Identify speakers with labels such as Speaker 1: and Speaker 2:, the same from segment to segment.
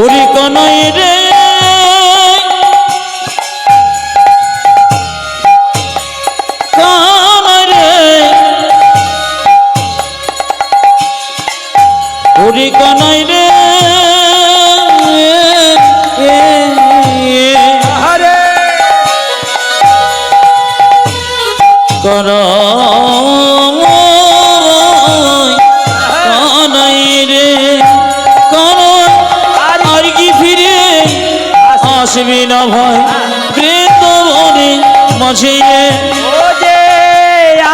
Speaker 1: ওরে কানাই রে কানাই রে ওরে কানাই রে কানাই রে কানাই আর কি ফিরে আসবি না ভাই বৃন্দাবনে মাঝে
Speaker 2: ও যে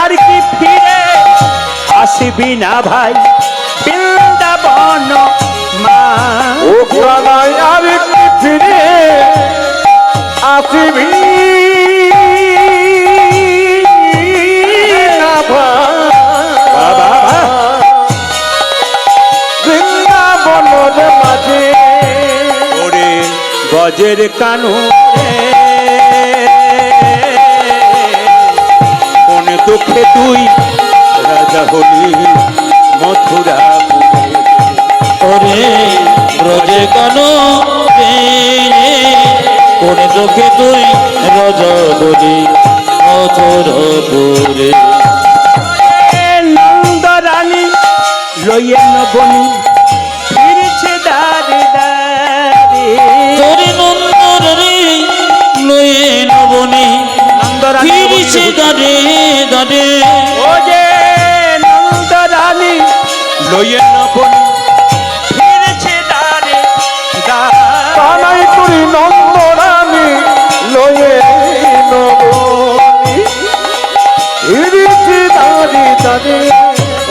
Speaker 2: আর কি ফিরে আসবি না ভাই বৃন্দাবন মা
Speaker 3: ও কানাই আর কি ফিরে আসবি না ভাই বৃন্দাবনের মাঝে
Speaker 2: ওরে গজের কানু কোন দুঃখে তুই রাজা হলি মথুরা
Speaker 1: ওরে ব্রজে কানো কোন চোখে তুই রাজা বলি মথুরপুরে
Speaker 2: নন্দ রানী লইয়ে নবনী ফিরছে দাঁড়ে দাঁড়ে
Speaker 1: তোরে নন্দর রে লয়ে নবনী
Speaker 2: নন্দ রানী
Speaker 1: ফিরিছে দাঁড়ে দাঁড়ে
Speaker 2: ও যে নন্দ রানী লইয়ে নবনী ফিরছে দাঁড়ে দাঁড়ে
Speaker 3: কানাই তুই নন্দরানী লয়ে নবনী ফিরিছি দাঁড়ি দাঁড়ি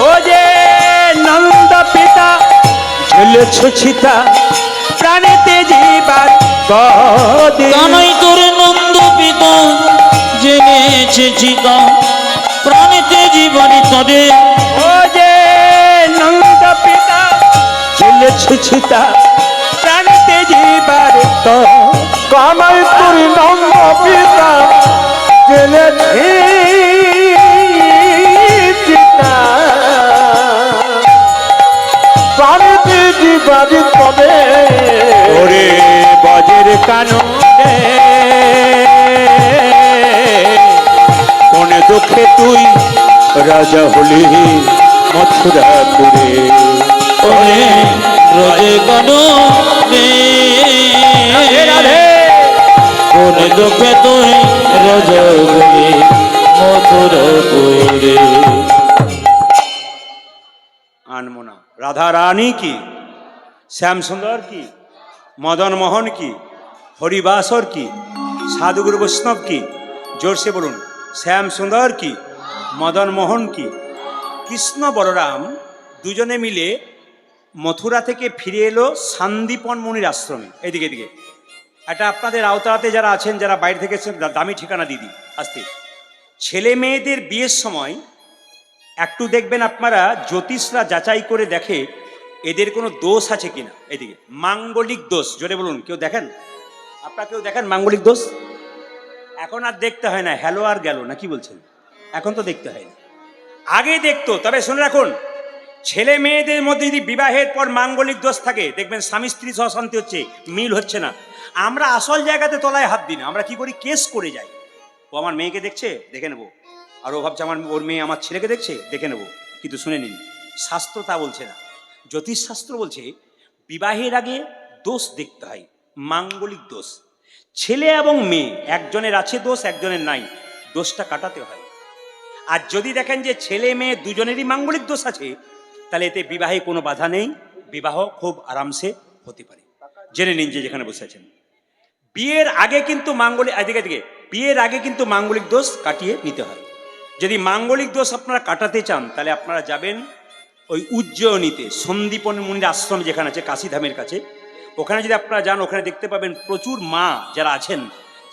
Speaker 2: ও যে নন্দ পিতা ঝুলেছ ছিতা প্রাণেতে জীবার বদে
Speaker 1: কানাই তোরে নন্দ পিতা জেনেছে চিতা প্রাণীতে জীবনী তরে
Speaker 2: ও যে নন্দ পিতা ঝুলেছ ছিতা প্রাণেতে জীবার তো
Speaker 3: কানাই তুই নন্দ পিতা জেলেছি চিতা প্রাণীতে জীবাদি তবে
Speaker 2: ওরে বজের কাননে কোন দুঃখে তুই রাজা হলি মথুরাপুরে
Speaker 1: ওরে রোজে কানো রে কোন দুঃখে তুই রোজ বলি মথুরপুরে
Speaker 2: আনমোনা রাধা রানী কি শ্যাম সুন্দর কি মদন মোহন কি হরিবাসর কি সাধুগুরু বৈষ্ণব কি জোরসে বলুন শ্যাম সুন্দর কি মদন মোহন কি কৃষ্ণ বলরাম দুজনে মিলে মথুরা থেকে ফিরে এলো সান্দীপন মুনির আশ্রমে এদিকে এদিকে এটা আপনাদের আওতাতে যারা আছেন যারা বাইরে থেকে এসেছেন, দামি ঠিকানা দিদি আসতে ছেলে মেয়েদের বিয়ের সময় একটু দেখবেন আপনারা জ্যোতিষরা যাচাই করে দেখে এদের কোনো দোষ আছে কিনা। এদিকে মাঙ্গলিক দোষ, জোরে বলুন, কেউ দেখেন? আপনারা কেউ দেখেন মাঙ্গলিক দোষ? এখন আর দেখতে হয় না, হ্যালো আর গেল না, কি বলছেন? এখন তো দেখতে হয় না, আগে দেখতো। তবে শুনে রাখুন, ছেলে মেয়েদের মধ্যে যদি বিবাহের পর মাঙ্গলিক দোষ থাকে দেখবেন স্বামী স্ত্রী সহ শান্তি হচ্ছে, মিল হচ্ছে না। আমরা আসল জায়গাতে তলায় হাত দিই না, আমরা কি করি, কেস করে যাই। ও আমার মেয়েকে দেখছে, দেখে নেবো, আর ও ভাবছে আমার ওর মেয়ে আমার ছেলেকে দেখছে, দেখে নেবো। কিন্তু শুনে নিন, শাস্ত্র তা বলছে না। জ্যোতিষশাস্ত্র বলছে বিবাহের আগে দোষ দেখতে হয়, মাঙ্গলিক দোষ। ছেলে এবং মেয়ে একজনের আছে দোষ, একজনের নাই, দোষটা কাটাতে হয়। আর যদি দেখেন যে ছেলে মেয়ে দুজনেরই মাঙ্গলিক দোষ আছে, তাহলে এতে বিবাহে কোনো বাধা নেই, বিবাহ খুব আরামসে হতে পারে। জেনে নিন যে যেখানে বসে আছেন, বিয়ের আগে কিন্তু মাঙ্গলিক, এদিকে বিয়ের আগে কিন্তু মাঙ্গলিক দোষ কাটিয়ে নিতে হয়। যদি মাঙ্গলিক দোষ আপনারা কাটাতে চান তাহলে আপনারা যাবেন ওই উজ্জয়িনীতে সন্দীপন মুনির আশ্রম যেখানে আছে কাশীধামের কাছে, ওখানে যদি আপনারা যান ওখানে দেখতে পাবেন প্রচুর মা যারা আছেন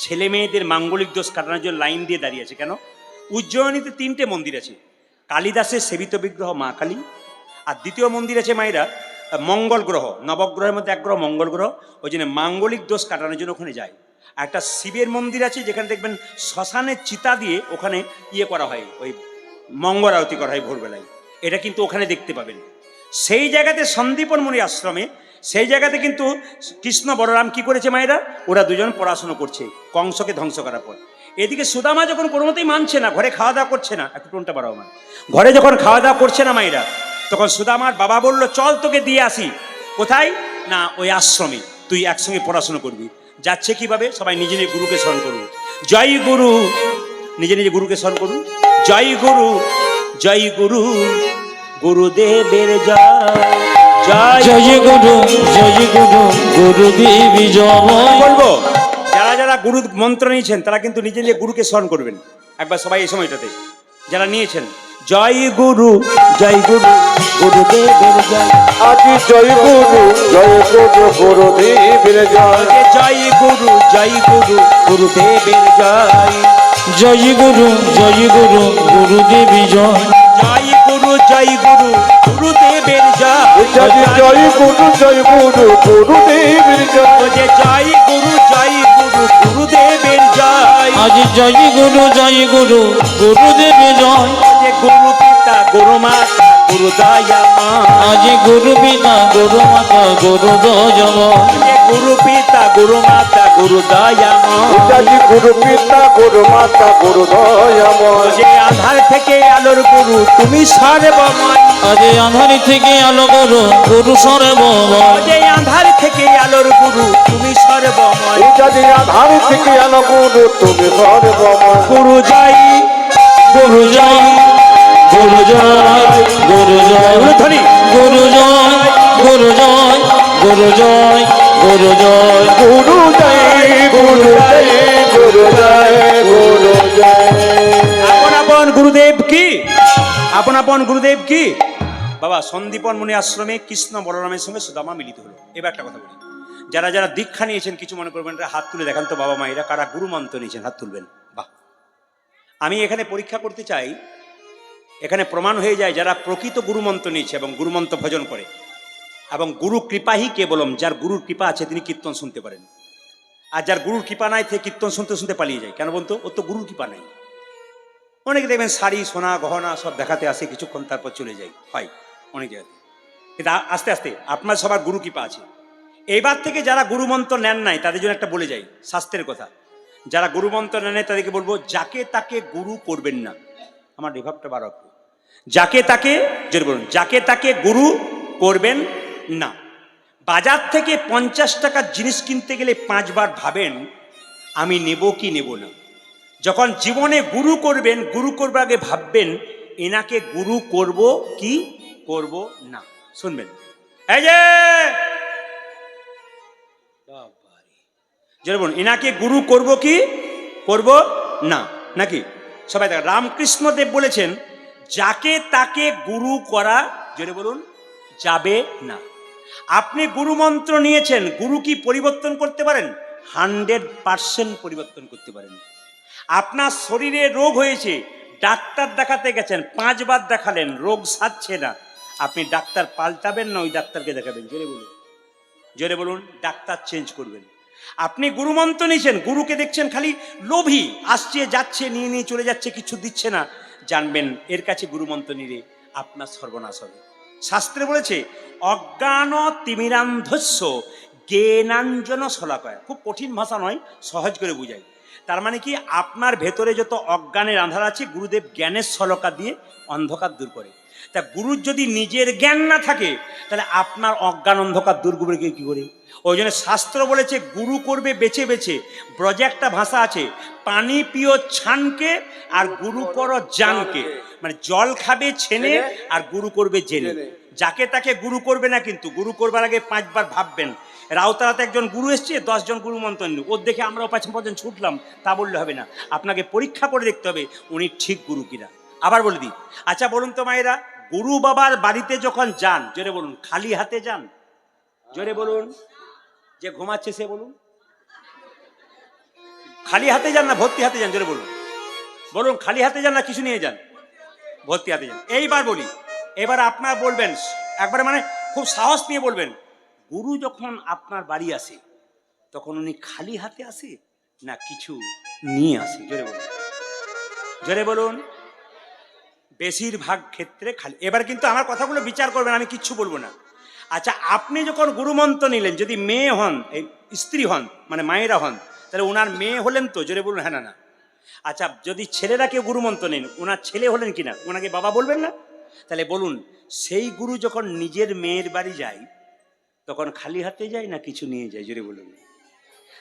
Speaker 2: ছেলে মেয়েদের মাঙ্গলিক দোষ কাটানোর জন্য লাইন দিয়ে দাঁড়িয়ে আছে। কেন? উজ্জয়িনীতে 3টে মন্দির আছে, কালিদাসের সেবিত বিগ্রহ মা কালী, আর দ্বিতীয় মন্দির আছে মায়েরা মঙ্গল গ্রহ, নবগ্রহের মধ্যে এক গ্রহ মঙ্গল গ্রহ, ওই জন্য মাঙ্গলিক দোষ কাটানোর জন্য ওখানে যায়। আর একটা শিবের মন্দির আছে যেখানে দেখবেন শ্মশানের চিতা দিয়ে ওখানে ইয়ে করা হয়, ওই মঙ্গল আরতি করা হয় ভোরবেলায়, এটা কিন্তু ওখানে দেখতে পাবেন। সেই জায়গাতে সন্দীপন মুনি আশ্রমে সেই জায়গাতে কিন্তু কৃষ্ণ বলরাম কি করেছে মায়েরা, ওরা দুজন পড়াশুনো করছে কংসকে ধ্বংস করার পর। এদিকে সুদামা যখন কোনো মতেই মানছে না, ঘরে খাওয়া দাওয়া করছে না, একটু টোনটা বাড়াও মা, ঘরে যখন খাওয়া দাওয়া করছে না মায়েরা, তখন সুদামার বাবা বলল চল তোকে দিয়ে আসি। কোথায় না ওই আশ্রমে, তুই একসঙ্গে পড়াশুনো করবি। যাচ্ছে কিভাবে, সবাই নিজে নিজে গুরুকে স্মরণ করুন, জয় গুরু, নিজে নিজে গুরুকে স্মরণ করুন, জয় গুরু জয় গুরু, গুরুদেবের জয়, জয়
Speaker 1: জয় গুরু গুরুদেব জয়।
Speaker 2: বলবো যারা যারা গুরু মন্ত্র নিয়েছেন তারা কিন্তু নিজে নিজে গুরুকে স্মরণ করবেন একবার সবাই এই সময়টাতে, যারা নিয়েছেন জয় গুরু গুরুদেবের জয়,
Speaker 3: আজি জয় গুরু গুরুদেবের জয়।
Speaker 2: জয় গুরু গুরুদেবের জয়,
Speaker 1: জয় গুরু গুরুদেব জয়।
Speaker 2: জয় গুরু গুরুদেবের জয়,
Speaker 3: আজি জয় গুরু গুরুদেবের জয়।
Speaker 2: যে জয় গুরু গুরুদেবের জয়,
Speaker 1: আজ জয় গুরু গুরুদেব জয়।
Speaker 2: যে গুরু পিতা গুরু মাতা গুরু দয়া মা,
Speaker 1: আজ গুরু পিতা গুরু মাতা গুরু দয়াময়।
Speaker 2: যে গুরু পিতা গুরু মাতা গুরু দয়া মা,
Speaker 3: আজি গুরু পিতা গুরু মাতা গুরু দয়াময়।
Speaker 2: যে আধার থেকে আলোর গুরু তুমি সর্বময়,
Speaker 1: আজ আধারি থেকে আলো গুরু গুরু সর্বময়।
Speaker 2: যে আধার থেকে আলোর গুরু তুমি সর্বময়,
Speaker 3: যদি আধার থেকে আলো গুরু তুমি সর্বময়।
Speaker 2: গুরু জয়
Speaker 1: গুরু জয় গুরু জয় গুরু জয়
Speaker 2: ধ্বনি,
Speaker 1: গুরু জয় গুরু জয় গুরু জয় গুরু জয়।
Speaker 3: গুরু জয় গুরু জয় গুরু জয় গুরু জয়।
Speaker 2: আপন আপন গুরুদেব কি, আপন আপন গুরুদেব কি। বাবা সন্দীপন মুনি আশ্রমে কৃষ্ণ বলরামের সঙ্গে সুদামা মিলিত হলো। এবার একটা কথা বলি, যারা যারা দীক্ষা নিয়েছেন কিছু মনে করবেন না, হাত তুলে দেখান তো বাবা মায়েরা কারা গুরু মন্ত্র নিয়েছেন, হাত তুলবেন। বাহ, আমি এখানে পরীক্ষা করতে চাই, এখানে প্রমাণ হয়ে যায় যারা প্রকৃত গুরু মন্ত্র নিয়েছে এবং গুরু মন্ত্র ভজন করে, এবং গুরু কৃপাহি কেবলম, যার গুরুর কৃপা আছে তিনি কীর্তন শুনতে পারেন, আর যার গুরুর কৃপা নাই থেকে কীর্তন শুনতে শুনতে পালিয়ে যায়। কেন বলতো, ওর তো গুরুর কৃপা নাই। অনেকে দেখবেন শাড়ি সোনা গহনা সব দেখাতে আসে, কিছুক্ষণ তারপর চলে যায়, হয় অনেক জায়গাতে। কিন্তু আস্তে আস্তে আপনার সবার গুরু কৃপা আছে। এইবার থেকে যারা গুরু মন্ত্র নেন নাই তাদের জন্য একটা বলে যাই শাস্ত্রের কথা, যারা গুরু মন্ত্র নেন নাই তাদেরকে বলবো যাকে তাকে গুরু করবেন না। আমার রিভাবটা বাড়াও, যাকে তাকে যদি বলুন, যাকে তাকে গুরু করবেন না। বাজার থেকে 50 টাকার জিনিস কিনতে গেলে 5 বার ভাবেন আমি নেব কি নেব না। যখন জীবনে গুরু করবেন, গুরু করবার আগে ভাববেন এনাকে গুরু করব কি করব না। শুনবেন, এই যে জোরে বলুন, এনাকে গুরু করব কি করব না, নাকি সবাই দেখ। রামকৃষ্ণ দেব বলেছেন যাকে তাকে গুরু করা, জোরে বলুন, যাবে না। আপনি গুরু মন্ত্র নিয়েছেন, গুরু কি পরিবর্তন করতে পারেন? 100% পরিবর্তন করতে পারেন। আপনার শরীরে রোগ হয়েছে, ডাক্তার দেখাতে গেছেন, 5 বার দেখালেন, রোগ সারছে না, আপনি ডাক্তার পাল্টাবেন না ওই ডাক্তারকে দেখাবেন? জোরে বলুন, জোরে বলুন, ডাক্তার চেঞ্জ করবেন। আপনি গুরু মন্ত্র নিয়েছেন, গুরুকে দেখছেন খালি লোভী, আসছে যাচ্ছে, নিয়ে নিয়ে চলে যাচ্ছে, কিছু দিচ্ছে না, জানবেন এর কাছে গুরু মন্ত্র নিলে আপনার সর্বনাশ হবে। শাস্ত্রে বলেছে অজ্ঞান তিমিরান্ধস্য জ্ঞানাঞ্জন শলাকয়া। খুব কঠিন ভাষা নয়, সহজ করে বুঝাই। তার মানে কি, আপনার ভেতরে যত অজ্ঞানের আঁধার আছে গুরুদেব জ্ঞানের শলাকা দিয়ে অন্ধকার দূর করে। তা গুরুর যদি নিজের জ্ঞান না থাকে তাহলে আপনার অজ্ঞান অন্ধকার দূর করবে কি করে? ওই জন্য শাস্ত্র বলেছে গুরু করবে বেছে বেছে। ব্রজে একটা ভাষা আছে, পানি পিও ছানকে আর গুরু করো জানকে, মানে জল খাবে ছেনে আর গুরু করবে জেনে। যাকে তাকে গুরু করবে না, কিন্তু গুরু করবার আগে 5 বার ভাববেন। রাউতারাতে একজন গুরু এসছে, 10 জন গুরু মন্ত্র নিল, ওর দেখে আমরাও 5 জন ছুটলাম, তা বললে হবে না। আপনাকে পরীক্ষা করে দেখতে হবে উনি ঠিক গুরু কিনা। আবার বলে দিই, আচ্ছা বলুন তো মায়েরা, গুরু বাবার বাড়িতে যখন যান, জোরে বলুন, খালি হাতে যান? জোরে বলুন, যে ঘুমাচ্ছে সে বলুন, খালি হাতে যান না ভর্তি হাতে যান? জোরে বলুন, বলুন, খালি হাতে যান না কিছু নিয়ে যান? ভর্তি হাতে যান। এইবার বলি, এবার আপনার বলবেন একবারে, মানে খুব সাহস নিয়ে বলবেন, গুরু যখন আপনার বাড়ি আসে তখন উনি খালি হাতে আসে না কিছু নিয়ে আসে? জোরে বলুন, জোরে বলুন। বেশিরভাগ ক্ষেত্রে খালি। এবার কিন্তু আমার কথাগুলো বিচার করবেন, আমি কিচ্ছু বলবো না। আচ্ছা, আপনি যখন গুরুমন্ত্র নিলেন, যদি মেয়ে হন, এই স্ত্রী হন, মানে মায়েরা হন, তাহলে ওনার মেয়ে হলেন তো? জোরে বলুন হ্যাঁ না না। আচ্ছা, যদি ছেলেরা কেউ গুরুমন্ত্র নেন, ওনার ছেলে হলেন কিনা? ওনাকে বাবা বলবেন না? তাহলে বলুন, সেই গুরু যখন নিজের মেয়ের বাড়ি যায়, তখন খালি হাতে যায় না কিছু নিয়ে যায়? জোরে বলুন।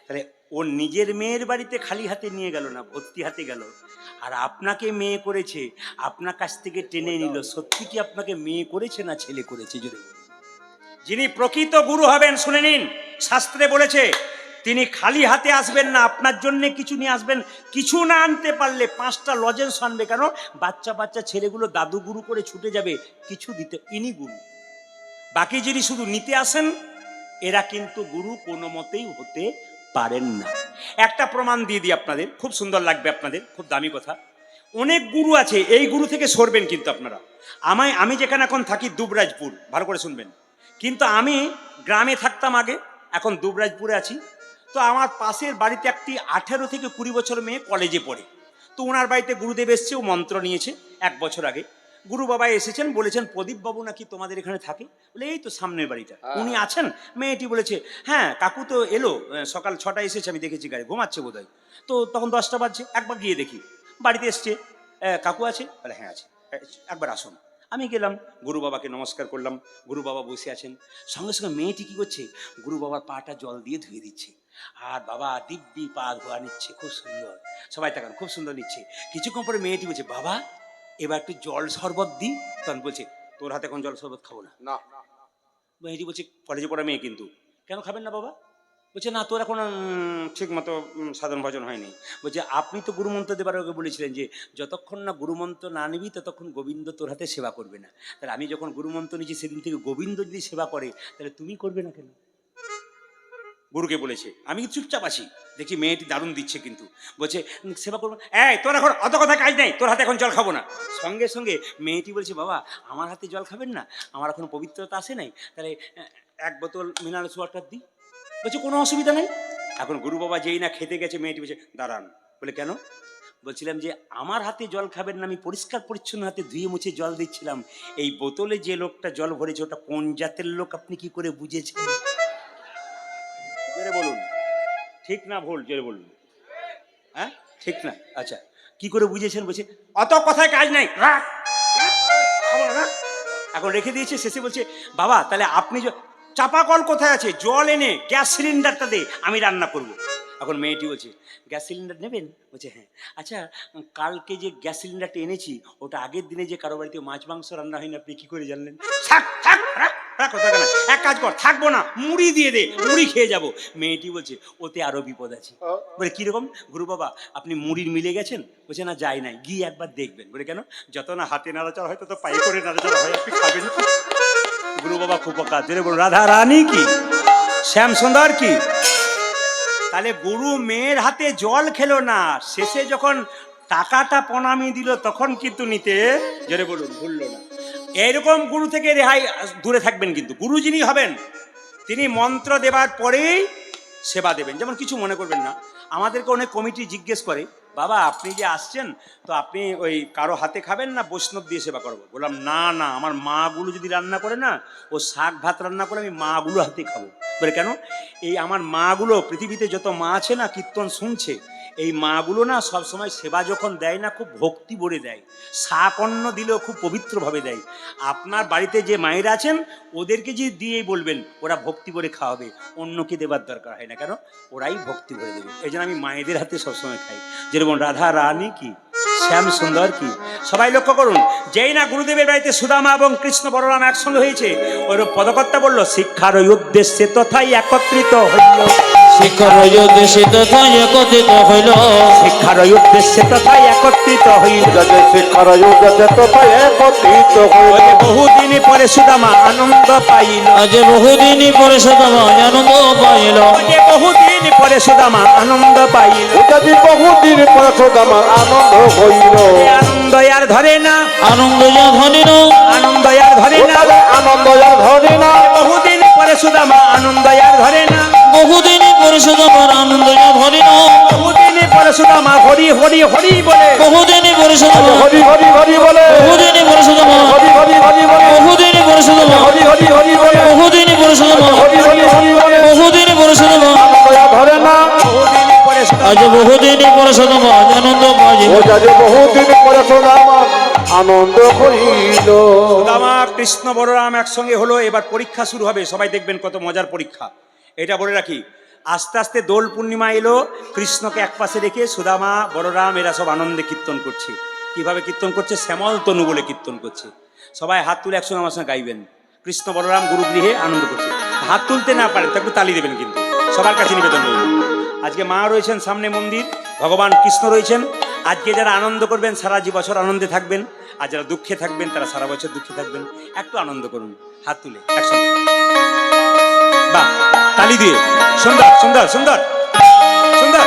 Speaker 2: তাহলে ও নিজের মেয়ের বাড়িতে খালি হাতে নিয়ে গেল না, ভর্তি হাতে গেল। আর আপনাকে মেয়ে করেছে, আপনার কাছ থেকে টেনে নিল। সত্যি কি আপনাকে মেয়ে করেছে না ছেলে করেছে? জোরে বলুন। যিনি প্রকৃত গুরু হবেন, শুনে নিন, শাস্ত্রে বলেছে তিনি খালি হাতে আসবেন না, আপনার জন্য কিছু নিয়ে আসবেন। কিছু না আনতে পারলে 5টা লজেন্স আনবে। কেন? বাচ্চা বাচ্চা ছেলেগুলো দাদু গুরু করে ছুটে যাবে, কিছু দিতে। ইনি গুরু। বাকি যিনি শুধু নিতে আসেন, এরা কিন্তু গুরু কোনো মতেই হতে পারেন না। একটা প্রমাণ দিয়ে দিই আপনাদের, খুব সুন্দর লাগবে আপনাদের, খুব দামি কথা। অনেক গুরু আছে, এই গুরু থেকে সরবেন কিন্তু আপনারা। আমি যেখানে এখন থাকি দুবরাজপুর, ভালো করে শুনবেন। কিন্তু আমি গ্রামে থাকতাম আগে, এখন দুবরাজপুরে আছি। তো আমার পাশের বাড়িতে একটি 18 থেকে 20 বছর মেয়ে কলেজে পড়ে। তো ওনার বাড়িতে গুরুদেব এসছে, ও মন্ত্র নিয়েছে 1 বছর আগে। গুরু বাবা এসেছেন, বলেছেন প্রদীপ বাবু নাকি তোমাদের এখানে থাকে? বলে এই তো সামনের বাড়িটা। উনি আছেন? মেয়েটি বলেছে হ্যাঁ, কাকু তো এলো, সকাল 6টায় এসেছে, আমি দেখেছি, গাড়ি ঘুমাচ্ছে বোধহয়। তো তখন 10টা বাজছে, একবার গিয়ে দেখি বাড়িতে এসছে। কাকু আছে? বলে হ্যাঁ আছে। একবার আসুন। আমি গেলাম, গুরু বাবাকে নমস্কার করলাম। গুরু বাবা বসে আছেন। সঙ্গে সঙ্গে মেয়েটি কি করছে, গুরু বাবার পাটা জল দিয়ে ধুয়ে দিচ্ছে। আর বাবা দিব্যি পা ধোয়া নিচ্ছে, খুব সুন্দর। সবাই তাকান, খুব সুন্দর নিচ্ছে। কিছুক্ষণ পরে মেয়েটি বলছে বাবা এবার একটু জল শরবত দিই। তখন বলছে তোর হাতে এখন জল শরবত খাবো না। মেয়েটি বলছে কলেজে পড়া মেয়ে, কিন্তু কেন খাবেন না বাবা? বলছে না, তোর এখন ঠিক মতো সাধন ভজন হয়নি। বলছে আপনি তো গুরুমন্ত্র দেবার আগে বলেছিলেন যে যতক্ষণ না গুরুমন্ত্র না নিবি ততক্ষণ গোবিন্দ তোর হাতে সেবা করবে না। তাহলে আমি যখন গুরুমন্ত্র নিয়েছি সেদিন থেকে গোবিন্দ যদি সেবা করে, তাহলে তুমি করবে না কেন? গুরুকে বলেছে। আমি চুপচাপ আছি, দেখি মেয়েটি দারুণ দিচ্ছে, কিন্তু বলছে সেবা করবো। তোর এখন অত কথা কাজ নেই, তোর হাতে এখন জল খাবো না। সঙ্গে সঙ্গে মেয়েটি বলছে বাবা আমার হাতে জল খাবেন না, আমার এখন পবিত্রতা আসে নাই, তাহলে 1 বোতল মিনারেল ওয়াটার দিই। বলছে কোনো অসুবিধা নেই। এখন গুরু বাবা যেই না খেতে গেছে, মেয়েটি বলছে দাঁড়ান। বলে কেন? বলছিলাম যে আমার হাতে জল খাবেন না, আমি পরিষ্কার পরিচ্ছন্ন হাতে ধুয়ে মুছে জল দিচ্ছিলাম। এই বোতলে যে লোকটা জল ভরেছে ওটা কোন জাতের লোক আপনি কি করে বুঝেছেন? জোরে বলুন, ঠিক না ভুল? জোরে বলুন। হ্যাঁ ঠিক না? আচ্ছা, কি করে বুঝেছেন? বলছে অত কথায় কাজ নাই, রাখ। এখন রেখে দিয়েছে। শেষে বলছে বাবা তাহলে আপনি চাপা কল কোথায় আছে? জল এনে গ্যাস সিলিন্ডারটা দে, আমি রান্না করব। এখন মেয়েটি বলছে গ্যাস সিলিন্ডার নেবেন? বলছে হ্যাঁ। আচ্ছা, কালকে যে গ্যাস সিলিন্ডারটা এনেছি ওটা আগের দিনে যে কারো বাড়িতে মাছ মাংস রান্না হয়নি, আপনি কি করে জানলেন? থাক থাক, এক কাজ কর, থাকবো না, মুড়ি দিয়ে দে, মুড়ি খেয়ে যাবো। মেয়েটি বলছে ওতে আরো বিপদ আছে। বলে কিরকম? গুরু বাবা আপনি মুড়ির মিলে গেছেন? বলছে না যাই নাই, গিয়ে একবার দেখবেন। বলে কেন? যত না হাতে নাড়াচাড়া হয় তত পায়ে করে নাড়াচাড়া হয়, আপনি খাবেন। গুরু বাবা খুব কাজে বলুন রাধা রানী কি, শ্যাম সুন্দর কি। তাহলে গুরু মেয়ের হাতে জল খেলো না, শেষে যখন টাকাটা প্রণামী দিল তখন কিন্তু নিতে, জোরে বলুন, ভুললো না। এইরকম গুরু থেকে রেহাই, দূরে থাকবেন। কিন্তু গুরু যিনি হবেন তিনি মন্ত্র দেবার পরেই সেবা দেবেন। যেমন কিছু মনে করবেন না, আমাদেরকে অনেক কমিটি জিজ্ঞেস করে বাবা আপনি যে আসছেন তো আপনি ওই কারো হাতে খাবেন না বৈষ্ণব দিয়ে সেবা করবো? বললাম না না, আমার মাগুলো যদি রান্না করে না, ও শাক ভাত রান্না করে আমি মাগুলো হাতে খাবো। বলে কেন? এই আমার মাগুলো, পৃথিবীতে যত মা আছে না কীর্তন শুনছে, এই মাগুলো না সবসময় সেবা যখন দেয় না খুব ভক্তি ভরে দেয়, শাক অন্ন দিলেও খুব পবিত্রভাবে দেয়। আপনার বাড়িতে যে মায়েরা আছেন ওদেরকে যে দিয়ে বলবেন, ওরা ভক্তি ভরে খাওয়াবে, অন্যকে দেবার দরকার হয় না। কেন? ওরাই ভক্তি ভরে দেবে। এই জন্য আমি মায়েদের হাতে সবসময় খাই। যেরকম রাধা রানী কি, শ্যাম সুন্দর কি। সবাই লক্ষ্য করুন, যেই না গুরুদেবের বাড়িতে সুদামা এবং কৃষ্ণ বলরাম একসঙ্গে হয়েছে, ওই পদকর্তা বলল শিক্ষার ওই উদ্দেশ্যে তথাই একত্রিত হইল।
Speaker 1: শিক্ষার উদ্দেশ্যে তথায় একত্রিত হইল।
Speaker 2: শিক্ষার ওই উদ্দেশ্যে তথায় একত্রিত হইল।
Speaker 3: শিক্ষার উদ্দেশ্যে তথায় একত্রিত হইল।
Speaker 2: বহুদিন পরে সুদামা আনন্দ পাইল।
Speaker 1: আজ বহুদিন পরে সুদামা আনন্দ পাইল।
Speaker 2: বহুদিন পরে সুদামা আনন্দ পাইল।
Speaker 3: বহুদিন পরে সুদামা আনন্দ হইল।
Speaker 2: আনন্দ আর ধরে না,
Speaker 1: আনন্দ যা ধরে না,
Speaker 2: আনন্দ আর ধরে না,
Speaker 3: আনন্দ আর ধরে না।
Speaker 2: বহুদিন পরে সুদামা আনন্দ আর ধরে না।
Speaker 1: বহুদিন পরে সুদামার আনন্দ যা ধরে না।
Speaker 2: বহুদিন পরে সুদামা হরি হরি হরি বলে।
Speaker 1: বহুদিন পরে সুদামা
Speaker 3: হরি হরি হরি বলে।
Speaker 1: বহুদিন পরে সুদামা
Speaker 3: হরি হরি হরি বলে।
Speaker 1: বহুদিন পরে সুদামা
Speaker 3: হরি হরি হরি বলে।
Speaker 1: বহুদিন
Speaker 3: ওজা যে বহুদিন পরে সুদামা আনন্দ করিল।
Speaker 2: সুদামা কৃষ্ণ বলরাম একসঙ্গে হলো, এবার পরীক্ষা শুরু হবে, সবাই দেখবেন কত মজার পরীক্ষা। এটা বলে রাখি, আস্তে আস্তে দোল পূর্ণিমা এলো, কৃষ্ণকে একপাশে রেখে সুদামা বলরাম এরা সব আনন্দে কীর্তন করছে। কিভাবে কীর্তন করছে? শ্যামল তনু বলে কীর্তন করছে। সবাই হাত তুলে একসঙ্গে আমার সঙ্গে গাইবেন। কৃষ্ণ বলরাম গুরুগৃহে আনন্দ করছে। হাত তুলতে না পারেন তো একটু তালি দেবেন, কিন্তু সবার কাছে নিবেদন রইল। আজকে মা রয়েছেন সামনে মন্দির, ভগবান কৃষ্ণ রয়েছেন। আজকে যারা আনন্দ করবেন সারা বছর আনন্দে থাকবেন, আর যারা দুঃখে থাকবেন তারা সারা বছর দুঃখে থাকবেন। একটু আনন্দ করুন হাত তুলে একসঙ্গে, বাহ, তালি দিয়ে। সুন্দর সুন্দর সুন্দর সুন্দর।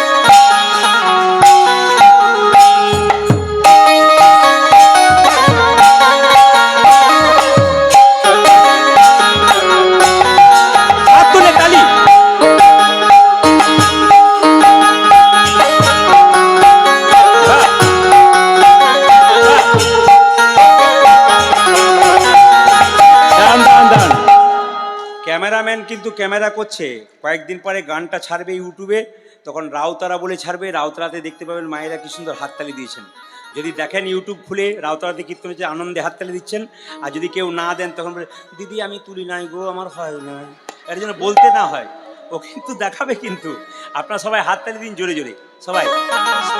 Speaker 2: হাত তুলে তালি। ক্যামেরাম্যান কিন্তু ক্যামেরা করছে, কয়েকদিন পরে গানটা ছাড়বে ইউটিউবে, তখন রাউতারা বলে ছাড়বে। রাউতারাতে দেখতে পাবেন মায়েরা কি সুন্দর হাততালি দিয়েছেন। যদি দেখেন ইউটিউব খুলে রাউতারাতে কীর্তন হচ্ছে, আনন্দে হাততালি দিচ্ছেন। আর যদি কেউ না দেন তখন বলে দিদি আমি তুলি নাই গো, আমার হয় না, এর জন্য বলতে না হয়। ও কিন্তু দেখাবে, কিন্তু আপনারা সবাই হাততালি দিন জোরে জোরে, সবাই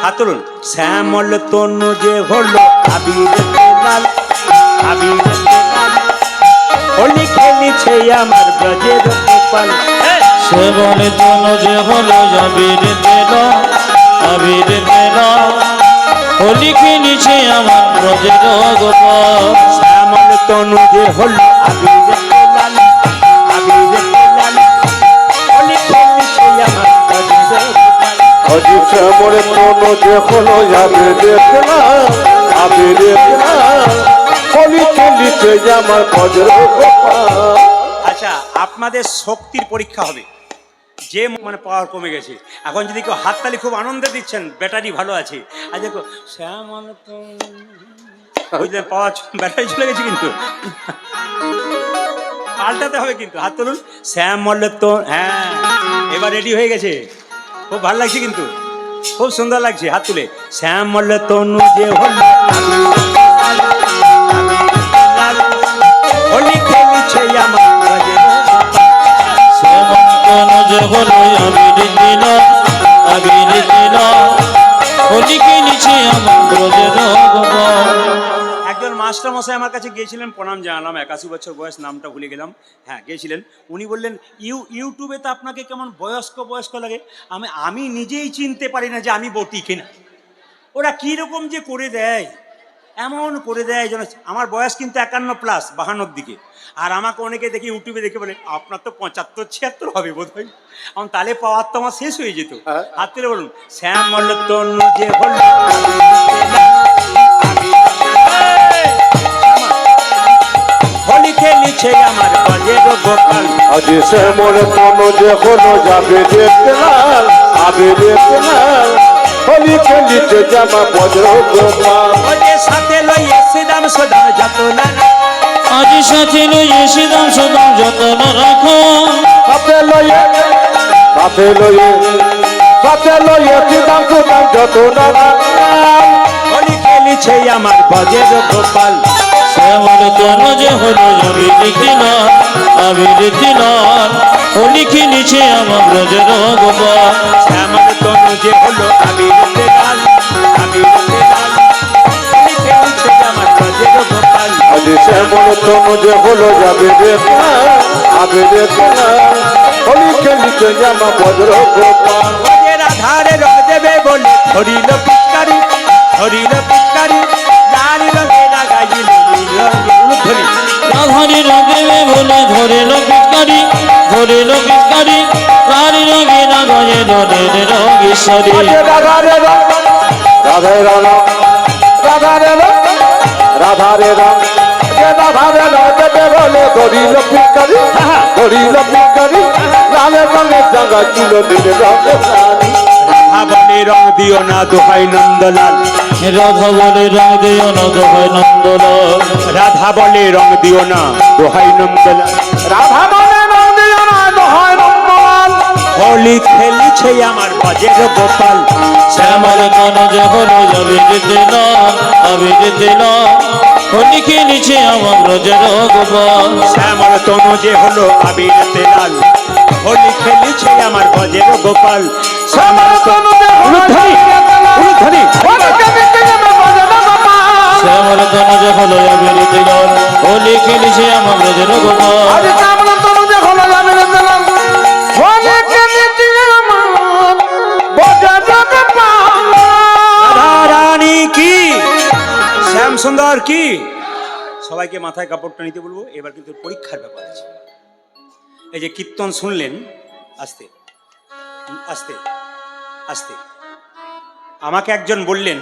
Speaker 2: হাত তুলুন। শ্যামল তনু যে হলো আবির লাল, আবির লাল, হোলি খেলিছে আমার ব্রজের গোপাল।
Speaker 1: শ্যামল তনু যে হলো আবির তেল, আবির তেল, হোলি খেলিছে আমার ব্রজের গোপাল।
Speaker 2: শ্যামল তনু যে হলো আবির লাল, আবির লাল, হোলি খেলিছে আমার ব্রজের গোপাল।
Speaker 3: অজি শ্যামল তনু যে হলো আবির দেখলাম, আবির দেখলাম, হোলি খেলিছে আমার ব্রজের গোপাল।
Speaker 2: আচ্ছা, আপনাদের শক্তির পরীক্ষা হবে, যে মানে পাওয়ার কমে গেছে। এখন যদি কেউ হাততালি খুব আনন্দে দিচ্ছেন, ব্যাটারি ভালো আছে। আর দেখো শ্যামল তনু, বুঝলেন, পাওয়ার ব্যাটারি চলে গেছে, কিন্তু পাল্টাতে হবে। কিন্তু হাত তুলুন। শ্যামল তো, হ্যাঁ এবার রেডি হয়ে গেছে, খুব ভালো লাগছে, কিন্তু খুব সুন্দর লাগছে। হাত তুলে। শ্যামল তনু যে হলো হোলি খেলিছে আমার ব্রজের গোপাল।
Speaker 1: শ্যামল তনু যে হলো আবির তেল, আবির তেল, হোলি খেলিছে আমার ব্রজের গোপাল।
Speaker 2: একজন মাস্টার মশাই আমার কাছে গিয়েছিলেন, প্রণাম জানালাম, 81 বছর বয়স, নামটা ভুলে গেলাম। হ্যাঁ গিয়েছিলেন, উনি বললেন ইউটিউবে তো আপনাকে কেমন বয়স্ক বয়স্ক লাগে। আমি নিজেই চিনতে পারি না যে আমি বটি কিনা। ওরা কীরকম যে করে দেয়, এমন করে দেয় যেন। আমার বয়স কিন্তু 51+, 52 দিকে। আর আমাকে অনেকে দেখে ইউটিউবে দেখে বলে আপনার তো 75-76 হবে বোধ হয়। আমার তালে পাওয়ার তো আমার শেষ হয়ে যেত। হাত তুলে বলুন। শ্যামল তনু যে হলো হোলি খেলিছে আমার ব্রজের গোপাল।
Speaker 3: আজি শ্যামল তনু যে হলো আবির দেখলাম, আবির দেখলাম, হোলি খেলিছে আমার ব্রজের গোপাল।
Speaker 2: ওরে সাথে লইয়ে শ্রীরাম সদা যতন,
Speaker 1: আজ সাথে লইয়ে শ্রীরাম সদাম যতন রাখো।
Speaker 3: সাথে লইয়ে, সাথে লইয়ে, সাথে লইয়ে শ্রীরাম সুদাম যতন রাখলাম।
Speaker 2: হোলি খেলিছে আমার ব্রজের গোপাল।
Speaker 1: শ্যামল তনু যে হলো আবির তেল, আবির তেল, হোলি খেলিছে আমার ব্রজের গোপাল।
Speaker 2: শ্যামল তনু যে হলো আবির লাল, আবির লাল, হোলি খেলিছে আমার ব্রজের গোপাল।
Speaker 3: আজি শ্যামল তনু যে হলো আবির দেখলাম, আবির দেখলাম, হোলি খেলিছে আমার ব্রজের গোপাল।
Speaker 2: ওরে রাধারে রং দেবে বলে ধরিল পিচকারি, ধরিল পিচকারি, লাল রঙে লাগাইল ধরি।
Speaker 1: রাধারি রঙে বলে ধরিল পিচকারি, ধরিল পিচকারি, রাধারি রঙে লাগায়ে ধরের রঙেশ্বরী।
Speaker 3: রাধারে রং, রাধে রং, রাধারে রং, রাধারে রং, রাধারে রং দেবে বলে ধরিল পিচকারি, ধরিল পিচকারি, লাল রঙের জায়গা ছিল নীল রঙের শাড়ি।
Speaker 2: রাধা বলে রং দিও না দোহাই নন্দলাল,
Speaker 1: রাধা বলে রং দিও না দোহাই নন্দলাল,
Speaker 2: রাধা বলে রং দিও না দোহাই নন্দলাল।
Speaker 3: রাধা বলে রং দিও না দোহাই নন্দলাল,
Speaker 2: হোলি খেলিছে আমার ব্রজের গোপাল।
Speaker 1: শ্যামল তনুজ হলো অবিরত লাল, অবিরত লাল, হোলি খেলিছে আমার ব্রজের গোপাল।
Speaker 2: শ্যামল তনুজে হলো আবির তেলাল, হোলি খেলিছে আমার ব্রজের গোপাল। শ্যামল তনুজে হলো উলুধ্বনি,
Speaker 1: শ্যামল তনুজ হলো অবিরত লাল, হোলি খেলিছে আমার ব্রজের গোপাল।
Speaker 2: রাধা রানী কি, শ্যাম সুন্দর কি। সবাইকে মাথায় কাপড়টা নিতে বলবো, এবার কিন্তু পরীক্ষার ব্যাপার আছে। এই যে কীর্তন শুনলেন, আস্তে আস্তে আস্তে। আমাকে একজন বললেন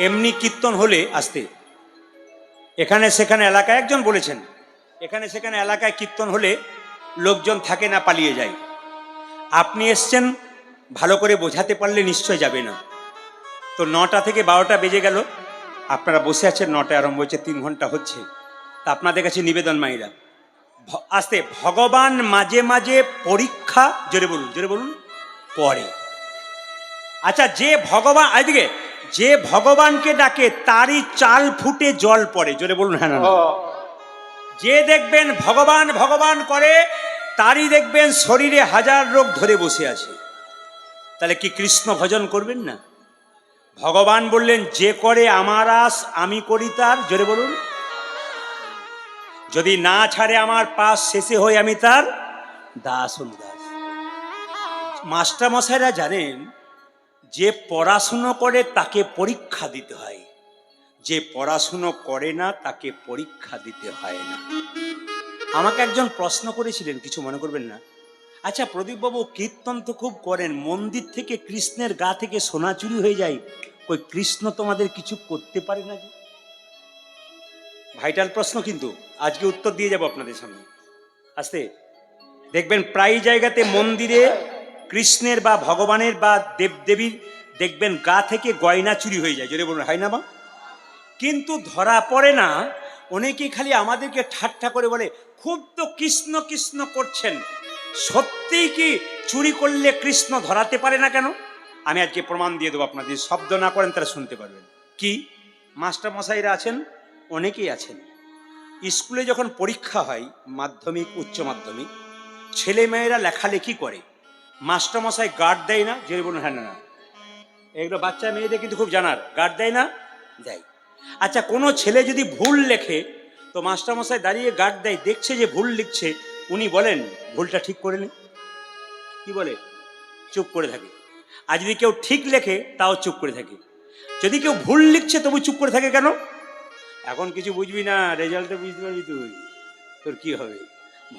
Speaker 2: এমনি কীর্তন হলে আস্তে, এখানে সেখানে এলাকায়, একজন বলেছেন এখানে সেখানে এলাকায় কীর্তন হলে লোকজন থাকে না, পালিয়ে যায়। আপনি এসছেন, ভালো করে বোঝাতে পারলে নিশ্চয় যাবে না। তো 9টা থেকে 12টা বেজে গেল, আপনারা বসে আছেন, 9টায় আরম্ভ হচ্ছে, 3 ঘন্টা হচ্ছে। তা আপনাদের কাছে নিবেদন মাইরা, আস্তে, ভগবান মাঝে মাঝে পরীক্ষা, জোরে বলুন, জোরে বলুন, পড়ে। আচ্ছা, যে ভগবান, এদিকে যে ভগবানকে ডাকে তারই চাল ফুটে জল পড়ে, জোরে বলুন হ্যাঁ না। যে দেখবেন ভগবান ভগবান করে, তারই দেখবেন শরীরে 1000 রোগ ধরে বসে আছে। তাহলে কি কৃষ্ণ ভজন করবেন না? ভগবান বললেন যে করে আমার আস আমি করি তার, জোরে বলুন। যদি না ছাড়ে আমার পাশ, শেষে হই আমি তার দাস অনুদাস। মাস্টার মশাইরা জানেন, যে পড়াশুনো করে তাকে পরীক্ষা দিতে হয়, যে পড়াশুনো করে না তাকে পরীক্ষা দিতে হয় না। আমাকে একজন প্রশ্ন করেছিলেন, কিছু মনে করবেন না, আচ্ছা প্রদীপবাবু কীর্তন তো খুব করেন, মন্দির থেকে কৃষ্ণের গা থেকে সোনা চুরি হয়ে যায়, ওই কৃষ্ণ তোমাদের কিছু করতে পারে না যে? ভাইটাল প্রশ্ন, কিন্তু আজকে উত্তর দিয়ে যাব আপনাদের সামনে। আস্তে, দেখবেন প্রায় জায়গাতে মন্দিরে কৃষ্ণের বা ভগবানের বা দেবদেবীর দেখবেন গা থেকে গয়না চুরি হয়ে যায়, জোরে বলুন হয় না মা? কিন্তু ধরা পড়ে না। অনেকেই খালি আমাদেরকে ঠাট্টা করে বলে খুব তো কৃষ্ণ কৃষ্ণ করছেন, সত্যিই কি চুরি করলে কৃষ্ণ ধরাতে পারে না কেন? আমি আজকে প্রমাণ দিয়ে দেবো আপনাদের, শব্দ না করেন তারা শুনতে পারবেন। কি মাস্টার মশাইরা আছেন, অনেকেই আছেন, স্কুলে যখন পরীক্ষা হয়, মাধ্যমিক উচ্চ মাধ্যমিক, ছেলে মেয়েরা লেখালেখি করে, মাস্টার মশাই গার্ড দেয় না, যে বলুন হ্যাঁ না। এগুলো বাচ্চা মেয়েদের কিন্তু খুব জানার, গার্ড দেয় না? দেয়। আচ্ছা, কোনো ছেলে যদি ভুল লেখে তো মাস্টার মশাই দাঁড়িয়ে গার্ড দেয়, দেখছে যে ভুল লিখছে, উনি বলেন ভুলটা ঠিক করে নে, কি বলে? চুপ করে থাকে। আর যদি কেউ ঠিক লেখে তাও চুপ করে থাকে। যদি কেউ ভুল লিখছে তবু চুপ করে থাকে কেন? এখন কিছু বুঝবি না, রেজাল্টটা বুঝতে পারবি তুই, তোর কি হবে।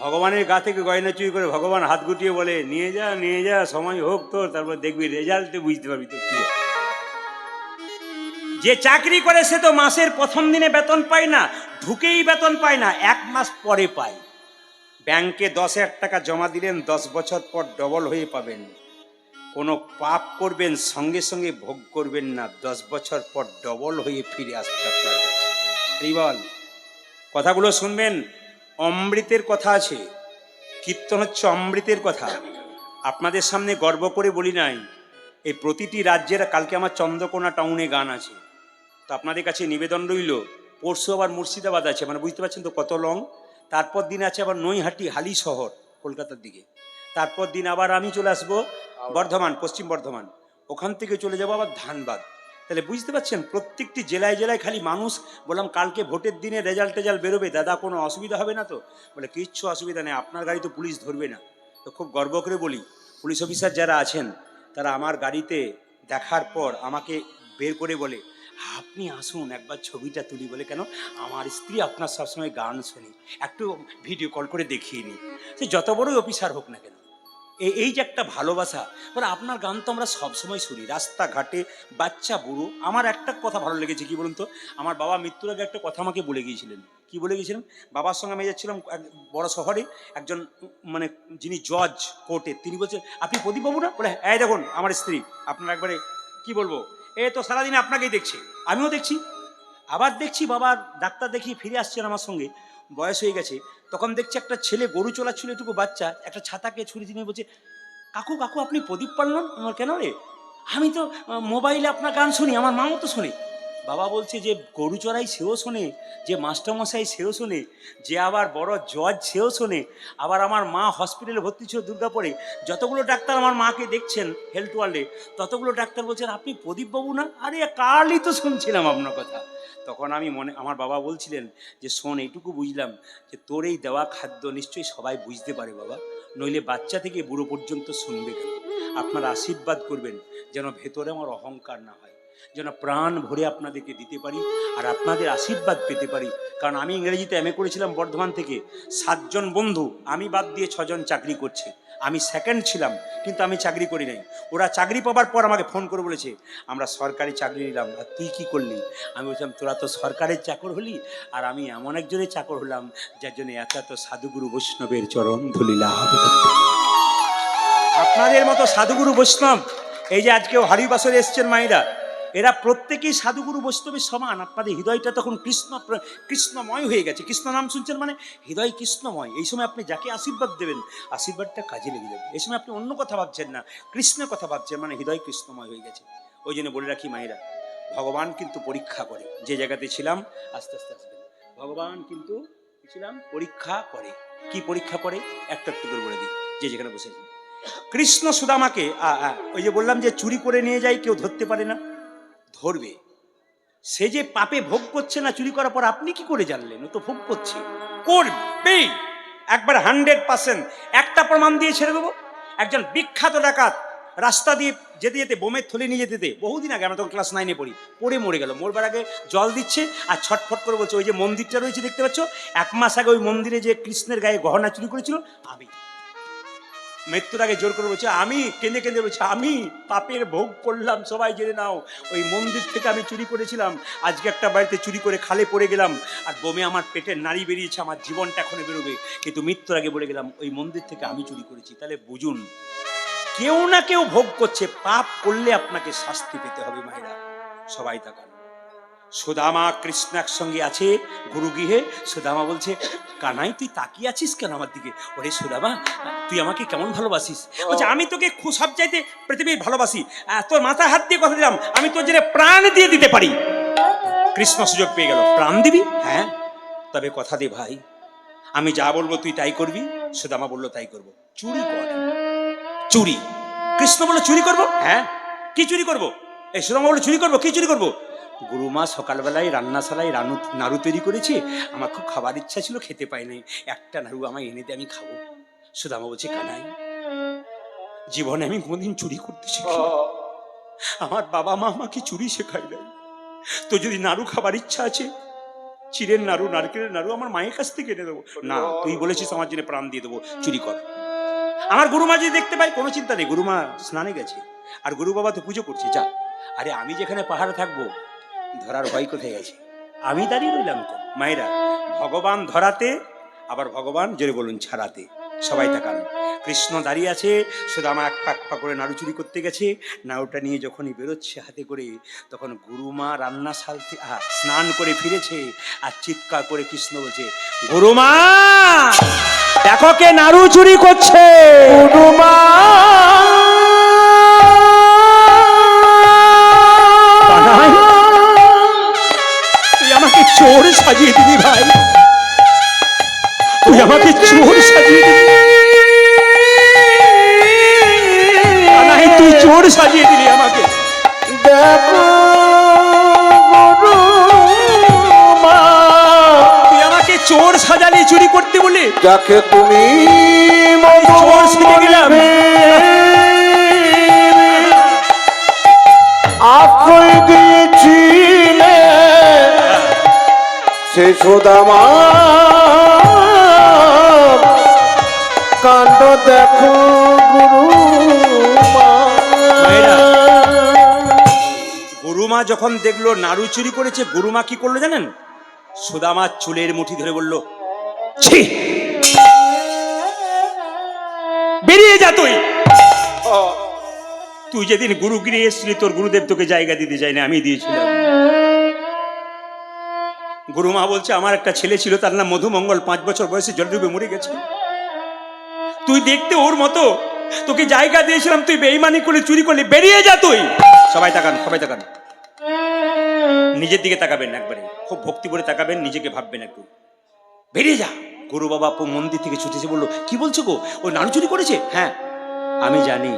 Speaker 2: ভগবানের গা থেকে গয়না চুরি করে ভগবান হাত গুটিয়ে বলে নিয়ে যা নিয়ে যা, সময় হোক তোর, তারপর দেখবি রেজাল্টে বুঝতে পারবি তোর কি। যে চাকরি করে সে তো মাসের প্রথম দিনে বেতন পায় না, ঢুকেই বেতন পায় না, 1 মাস পরে পায়। ব্যাংকে 10,000 টাকা জমা দিলেন, 10 বছর পর ডবল হয়ে পাবেন। কোনো পাপ করবেন সঙ্গে সঙ্গে ভোগ করবেন না, 10 বছর পর ডবল হয়ে ফিরে আসবে আপনার কাছে। এই বল, কথাগুলো শুনবেন, অমৃতের কথা আছে, কীর্তন হচ্ছে অমৃতের কথা। আপনাদের সামনে গর্ব করে বলি নাই, এই প্রতিটি রাজ্যের, কালকে আমার চন্দ্রকোনা টাউনে গান আছে, তো আপনাদের কাছে নিবেদন রইল। পরশু আবার মুর্শিদাবাদ আছে, মানে বুঝতে পারছেন তো কত লং। তারপর দিন আছে আবার নৈহাটি হালি শহর কলকাতার দিকে। তারপর দিন আবার আমি চলে আসবো বর্ধমান, পশ্চিম বর্ধমান, ওখান থেকে চলে যাবো আবার ধানবাদ। তাহলে বুঝতে পারছেন প্রত্যেকটি জেলায় জেলায় খালি মানুষ। বললাম কালকে ভোটের দিনে রেজাল্ট বেরোবে দাদা, কোনো অসুবিধা হবে না তো? বলে কিচ্ছু অসুবিধা নেই, আপনার গাড়ি তো পুলিশ ধরবে না। তো খুব গর্ব করে বলি, পুলিশ অফিসার যারা আছেন তারা আমার গাড়িতে দেখার পর আমাকে বের করে বলে আপনি আসুন একবার ছবিটা তুলি। বলে কেন? আমার স্ত্রী আপনার সবসময় গান শুনি, একটু ভিডিও কল করে দেখিয়ে নিই। সে যত বড়ই অফিসার হোক না কেন, এই যে একটা ভালোবাসা। বলে আপনার গান তো আমরা সবসময় শুনি, রাস্তাঘাটে বাচ্চা বুড়ো। আমার একটা কথা ভালো লেগেছে, কি বলুন তো, আমার বাবা মৃত্যুর আগে একটা কথা আমাকে বলে গিয়েছিলেন। কি বলে গিয়েছিলেন? বাবার সঙ্গে আমি যাচ্ছিলাম এক বড় শহরে, একজন মানে যিনি জজ কোর্টে, তিনি বলছেন আপনি প্রদীপবাবু না? বলে এই দেখুন আমার স্ত্রী, আপনার একবারে কি বলবো, এ তো সারাদিনে আপনাকেই দেখছে। আমিও দেখছি, আবার দেখছি বাবা ডাক্তার দেখিয়ে ফিরে আসছেন আমার সঙ্গে। বয়স হয়ে গেছে, তখন দেখছি একটা ছেলে গরু চলাচ্ছিল, এটুকু বাচ্চা, একটা ছাতাকে ছুরি দিয়ে বলছে, কাকু কাকু আপনি প্রদীপ পালন? আমার কেন রে? আমি তো মোবাইলে আপনার গান শুনি, আমার মাও তো শোনে। বাবা বলছে যে গরু চড়াই সেও শোনে, যে মাস্টারমশাই সেও শোনে, যে আবার বড় জজ সেও শোনে, আবার আমার মা হসপিটালে ভর্তি ছিল দুর্গাপুরে, যতগুলো ডাক্তার আমার মাকে দেখছেন হেলথ ওয়ার্ল্ডে, ততগুলো ডাক্তার বলছেন আপনি প্রদীপবাবু না? আরে কালই তো শুনছিলাম আপনার কথা। তখন আমি আমার বাবা বলছিলেন যে শোন, এইটুকু বুঝলাম যে তোর এই দেওয়া খাদ্য নিশ্চয়ই সবাই বুঝতে পারে বাবা, নইলে বাচ্চা থেকে বুড়ো পর্যন্ত শুনবে কেন? আপনার আশীর্বাদ করবেন যেন ভেতরে আমার অহংকার না হয়, যেন প্রাণ ভরে আপনাদেরকে দিতে পারি আর আপনাদের আশীর্বাদ পেতে পারি। কারণ আমি ইংরেজিতে এমএ করেছিলাম বর্ধমান থেকে, 7 জন বন্ধু, আমি বাদ দিয়ে 6 জন চাকরি করছে, আমি সেকেন্ড ছিলাম কিন্তু আমি চাকরি করি নাই। ওরা চাকরি পাবার পর আমাকে ফোন করে বলেছে আমরা সরকারি চাকরি নিলাম, আর তুই কি করলি? আমি বলছিলাম তোরা তো সরকারের চাকর হলি, আর আমি এমন একজনের চাকর হলাম যার জন্য এত সাধুগুরু বৈষ্ণবের চরণ ধুলি লাভ করতে। আপনাদের মতো সাধুগুরু বৈষ্ণব, এই যে আজকেও হরিবাসরে এসছেন মায়েরা, এরা প্রত্যেকেই সাধুগুরু বৈষ্ণবের সমান। আপনাদের হৃদয়টা তখন কৃষ্ণময় হয়ে গেছে। কৃষ্ণ নাম শুনছেন মানে হৃদয় কৃষ্ণময়। এই সময় আপনি যাকে আশীর্বাদ দেবেন, আশীর্বাদটা কাজে লেগে যাবে। এই সময় আপনি অন্য কথা ভাবছেন না, কৃষ্ণের কথা ভাবছেন, মানে হৃদয় কৃষ্ণময় হয়ে গেছে। ওই জন্য বলে রাখি মায়েরা, ভগবান কিন্তু পরীক্ষা করে। যে জায়গাতে ছিলাম, আস্তে আস্তে আসবেন, ভগবান কিন্তু ছিলাম পরীক্ষা করে। কি পরীক্ষা করে একটু একটু করে বলে দিই। যে যেখানে বসেছেন, কৃষ্ণ সুদামাকে ওই যে বললাম যে চুরি করে নিয়ে যায়, কেউ ধরতে পারে না, ধরবে। সে যে পাপে ভোগ করছে না চুরি করার পর, আপনি কি করে জানলেন? ও তো ভোগ করছে, করবেই একবার 100%। একটা প্রমাণ দিয়ে ছেড়ে দেবো। একজন বিখ্যাত ডাকাত রাস্তা দিয়ে যেতে যেতে বোমের থলি নিয়ে যেতে, বহুদিন আগে, আমরা তখন ক্লাস 9-এ পড়ে মরে গেল। মরবার আগে জল দিচ্ছে আর ছটফট করে বলছে, ওই যে মন্দিরটা রয়েছে দেখতে পাচ্ছ, 1 মাস আগে ওই মন্দিরে যে কৃষ্ণের গায়ে গহনা চুরি করেছিল আমি। মৃত্যুর আগে জোর করে বলছে, আমি কেঁদে কেঁদে বলছে, আমি পাপের ভোগ করলাম, সবাই জেনে নাও, ওই মন্দির থেকে আমি চুরি করেছিলাম। আজকে একটা বাড়িতে চুরি করে খালে পড়ে গেলাম, আর বোমে আমার পেটের নাড়ি বেরিয়েছে, আমার জীবনটা এখনো বেরোবে, কিন্তু মৃত্যুর আগে বলে গেলাম ওই মন্দির থেকে আমি চুরি করেছি। তাহলে বুঝুন, কেউ না কেউ ভোগ করছে। পাপ করলে আপনাকে শাস্তি পেতে হবে মায়েরা। সবাই তাকান, সুদামা কৃষ্ণ একসঙ্গে আছে গুরুগৃহে। সুদামা বলছে, কানাই তুই তাকিয়ে আছিস কেন আমার দিকে? ওরে সুদামা, তুই আমাকে কেমন ভালোবাসিস? বলছে, আমি তোকে সব চাইতে পৃথিবীর ভালোবাসি, তোর মাথায় হাত দিয়ে কথা দিলাম, আমি তোর জন্য প্রাণ দিয়ে দিতে পারি। কৃষ্ণ সুযোগ পেয়ে গেল, প্রাণ দিবি? হ্যাঁ, তবে কথা দে ভাই, আমি যা বলবো তুই তাই করবি। সুদামা বললো তাই করবো। চুরি কর। চুরি? কৃষ্ণ বললো চুরি করবো? হ্যাঁ। কি চুরি করবো? এই সুদামা বললো চুরি করবো। কি চুরি করবো? গুরুমা সকালবেলায় রান্নাশালায় নাড়ু তৈরি করেছে, আমার খুব খাবার ইচ্ছা ছিল, খেতে পাই নাই, একটা নাড়ু আমায় এনে দে, আমি খাবো। সুদামা বলছে, কানাই, জীবনে আমি কোনোদিন চুরি করতে শিখি, আমার বাবা মা আমাকে চুরি শেখাই নাই। তো যদি নাড়ু খাবার ইচ্ছা আছে, চিড়ের নাড়ু, নারকেলের নাড়ু আমার মায়ের কাছ থেকে এনে দেবো। না, তুই বলেছিস আমার জন্য প্রাণ দিয়ে দেবো, চুরি কর। আমার গুরুমা যদি দেখতে পাই, কোনো চিন্তা নেই, গুরুমা স্নানে গেছে আর গুরু বাবা তো পুজো করছে, যা। আরে আমি যেখানে পাহাড়ে থাকবো, ধরার ভয় কোথায় গেছে? আমি দাঁড়িয়ে রইলাম তো। মায়েরা, ভগবান ধরাতে, আবার ভগবান জোরে বলুন ছাড়াতে। সবাই তাকান, কৃষ্ণ দাঁড়িয়ে আছে, সুদামা এক পাক পা করে নাড়ু চুরি করতে গেছে। নাড়ুটা নিয়ে যখনই বেরোচ্ছে হাতে করে, তখন গুরুমা রান্নাশাল স্নান করে ফিরেছে, আর চিৎকার করে কৃষ্ণ বলছে, গুরুমা দেখো কে নাড়ু চুরি করছে। গুরুমা তুই আমাকে চোর সাজিয়ে দিবি ভাই, তুই আমাকে চোর সাজিয়ে দিবি, তুই চোর সাজিয়ে দিলি আমাকে। দেখো গুরুমা, তুই আমাকে চোর সাজালি চুরি করতে বলে,
Speaker 3: যাকে তুমি
Speaker 2: চোর শিখে গেলাম।
Speaker 3: আশ্রয় দিয়েছিলে সে সুদামা, কাণ্ড দেখো গুরুমা।
Speaker 2: গুরুমা যখন দেখলো নাড়ু চুরি করেছে, গুরুমা কি করলো জানেন? সুদামার চুলের মুঠি ধরে বলল, ছি, বেরিয়ে যা তুই। তুই যেদিন গুরুগৃহে এসেছিলি, তোর গুরুদেব তোকে জায়গা দিতে চাই না, আমি দিয়েছিলাম। গুরুমা বলছে আমার একটা ছেলে ছিল, তার নাম মধুমঙ্গল, 5 বছর বয়সে জল ডুবে মরে গেছে। তুই দেখতে ওর মতো, তোকে জায়গা দিয়েছিলাম, তুই বেঈমানি করে চুরি করলি, বেরিয়ে যা তুই। সবাই তাকান, সবাই তাকান, নিজের দিকে তাকাবেন, একবারে খুব ভক্তি করে তাকাবেন, নিজেকে ভাববেন একটু, বেরিয়ে যা। গুরু বাবা মন্দির থেকে ছুটেছে, বললো কি বলছো গো, ও নাড়ু চুরি করেছে? হ্যাঁ আমি জানি।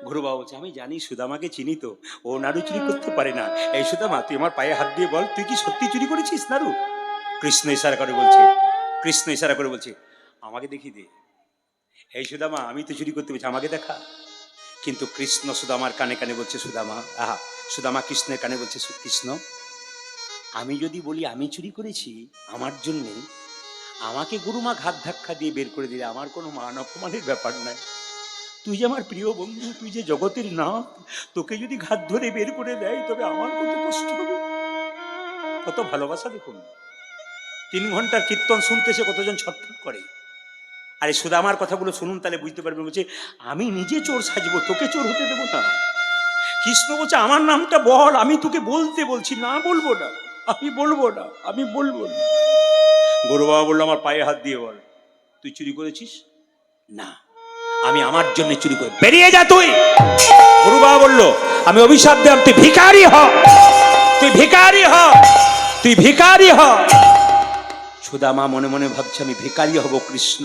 Speaker 2: গুরু বাবা বলছে আমি জানি, সুদামাকে চিনি তো, ও নাড়ু চুরি করতে পারে না। এই সুদামা, তুই আমার পায়ে হাত দিয়ে বল, তুই কি সত্যি চুরি করেছিস নাড়ু? কৃষ্ণ ইশারা করে বলছে, কৃষ্ণ ইশারা করে বলছে আমাকে দেখিয়ে দে। এই সুদামা, আমি তো চুরি করতে পেরেছি, আমাকে দেখা। কিন্তু কৃষ্ণ সুদামার কানে কানে বলছে, সুদামা, আহা, সুদামা কৃষ্ণের কানে বলছে, কৃষ্ণ, আমি যদি বলি আমি চুরি করেছি, আমার জন্যে আমাকে গুরুমা ঘাত ধাক্কা দিয়ে বের করে দিলে আমার কোনো মান অপমানের ব্যাপার নাই। তুই যে আমার প্রিয় বন্ধু, তুই যে জগতের নাথ, তোকে যদি ঘাত ধরে বের করে দেয় তবে আমার কত কষ্ট হবে, কত ভালোবাসা। দেখুন 3 ঘন্টার কীর্তন শুনতেছে কতজন ছটফট করে। আরে সুদামার কথাগুলো শুনুন, তাহলে বুঝতে পারবেন। বলছে আমি নিজে চোর সাজবো, তোকে চোর হতে দেবো না। কৃষ্ণ বলছে আমার নামটা বল, আমি তোকে বলতে বলছি, না বলবো না, আমি বলবো না, আমি বলবো না। গুরু বাবা বললো আমার পায়ে হাত দিয়ে বল, তুই চুরি করেছিস? না, আমি আমার জন্য চুরি করি, বেরিয়ে যা তুই। গুরু বাবা বললো আমি অভিশাপ দিলাম, তুই ভিখারি হ, তুই ভিখারি হ, তুই ভিখারি হ। সুদামা মনে মনে ভাবছে আমি ভিখারি হব কৃষ্ণ,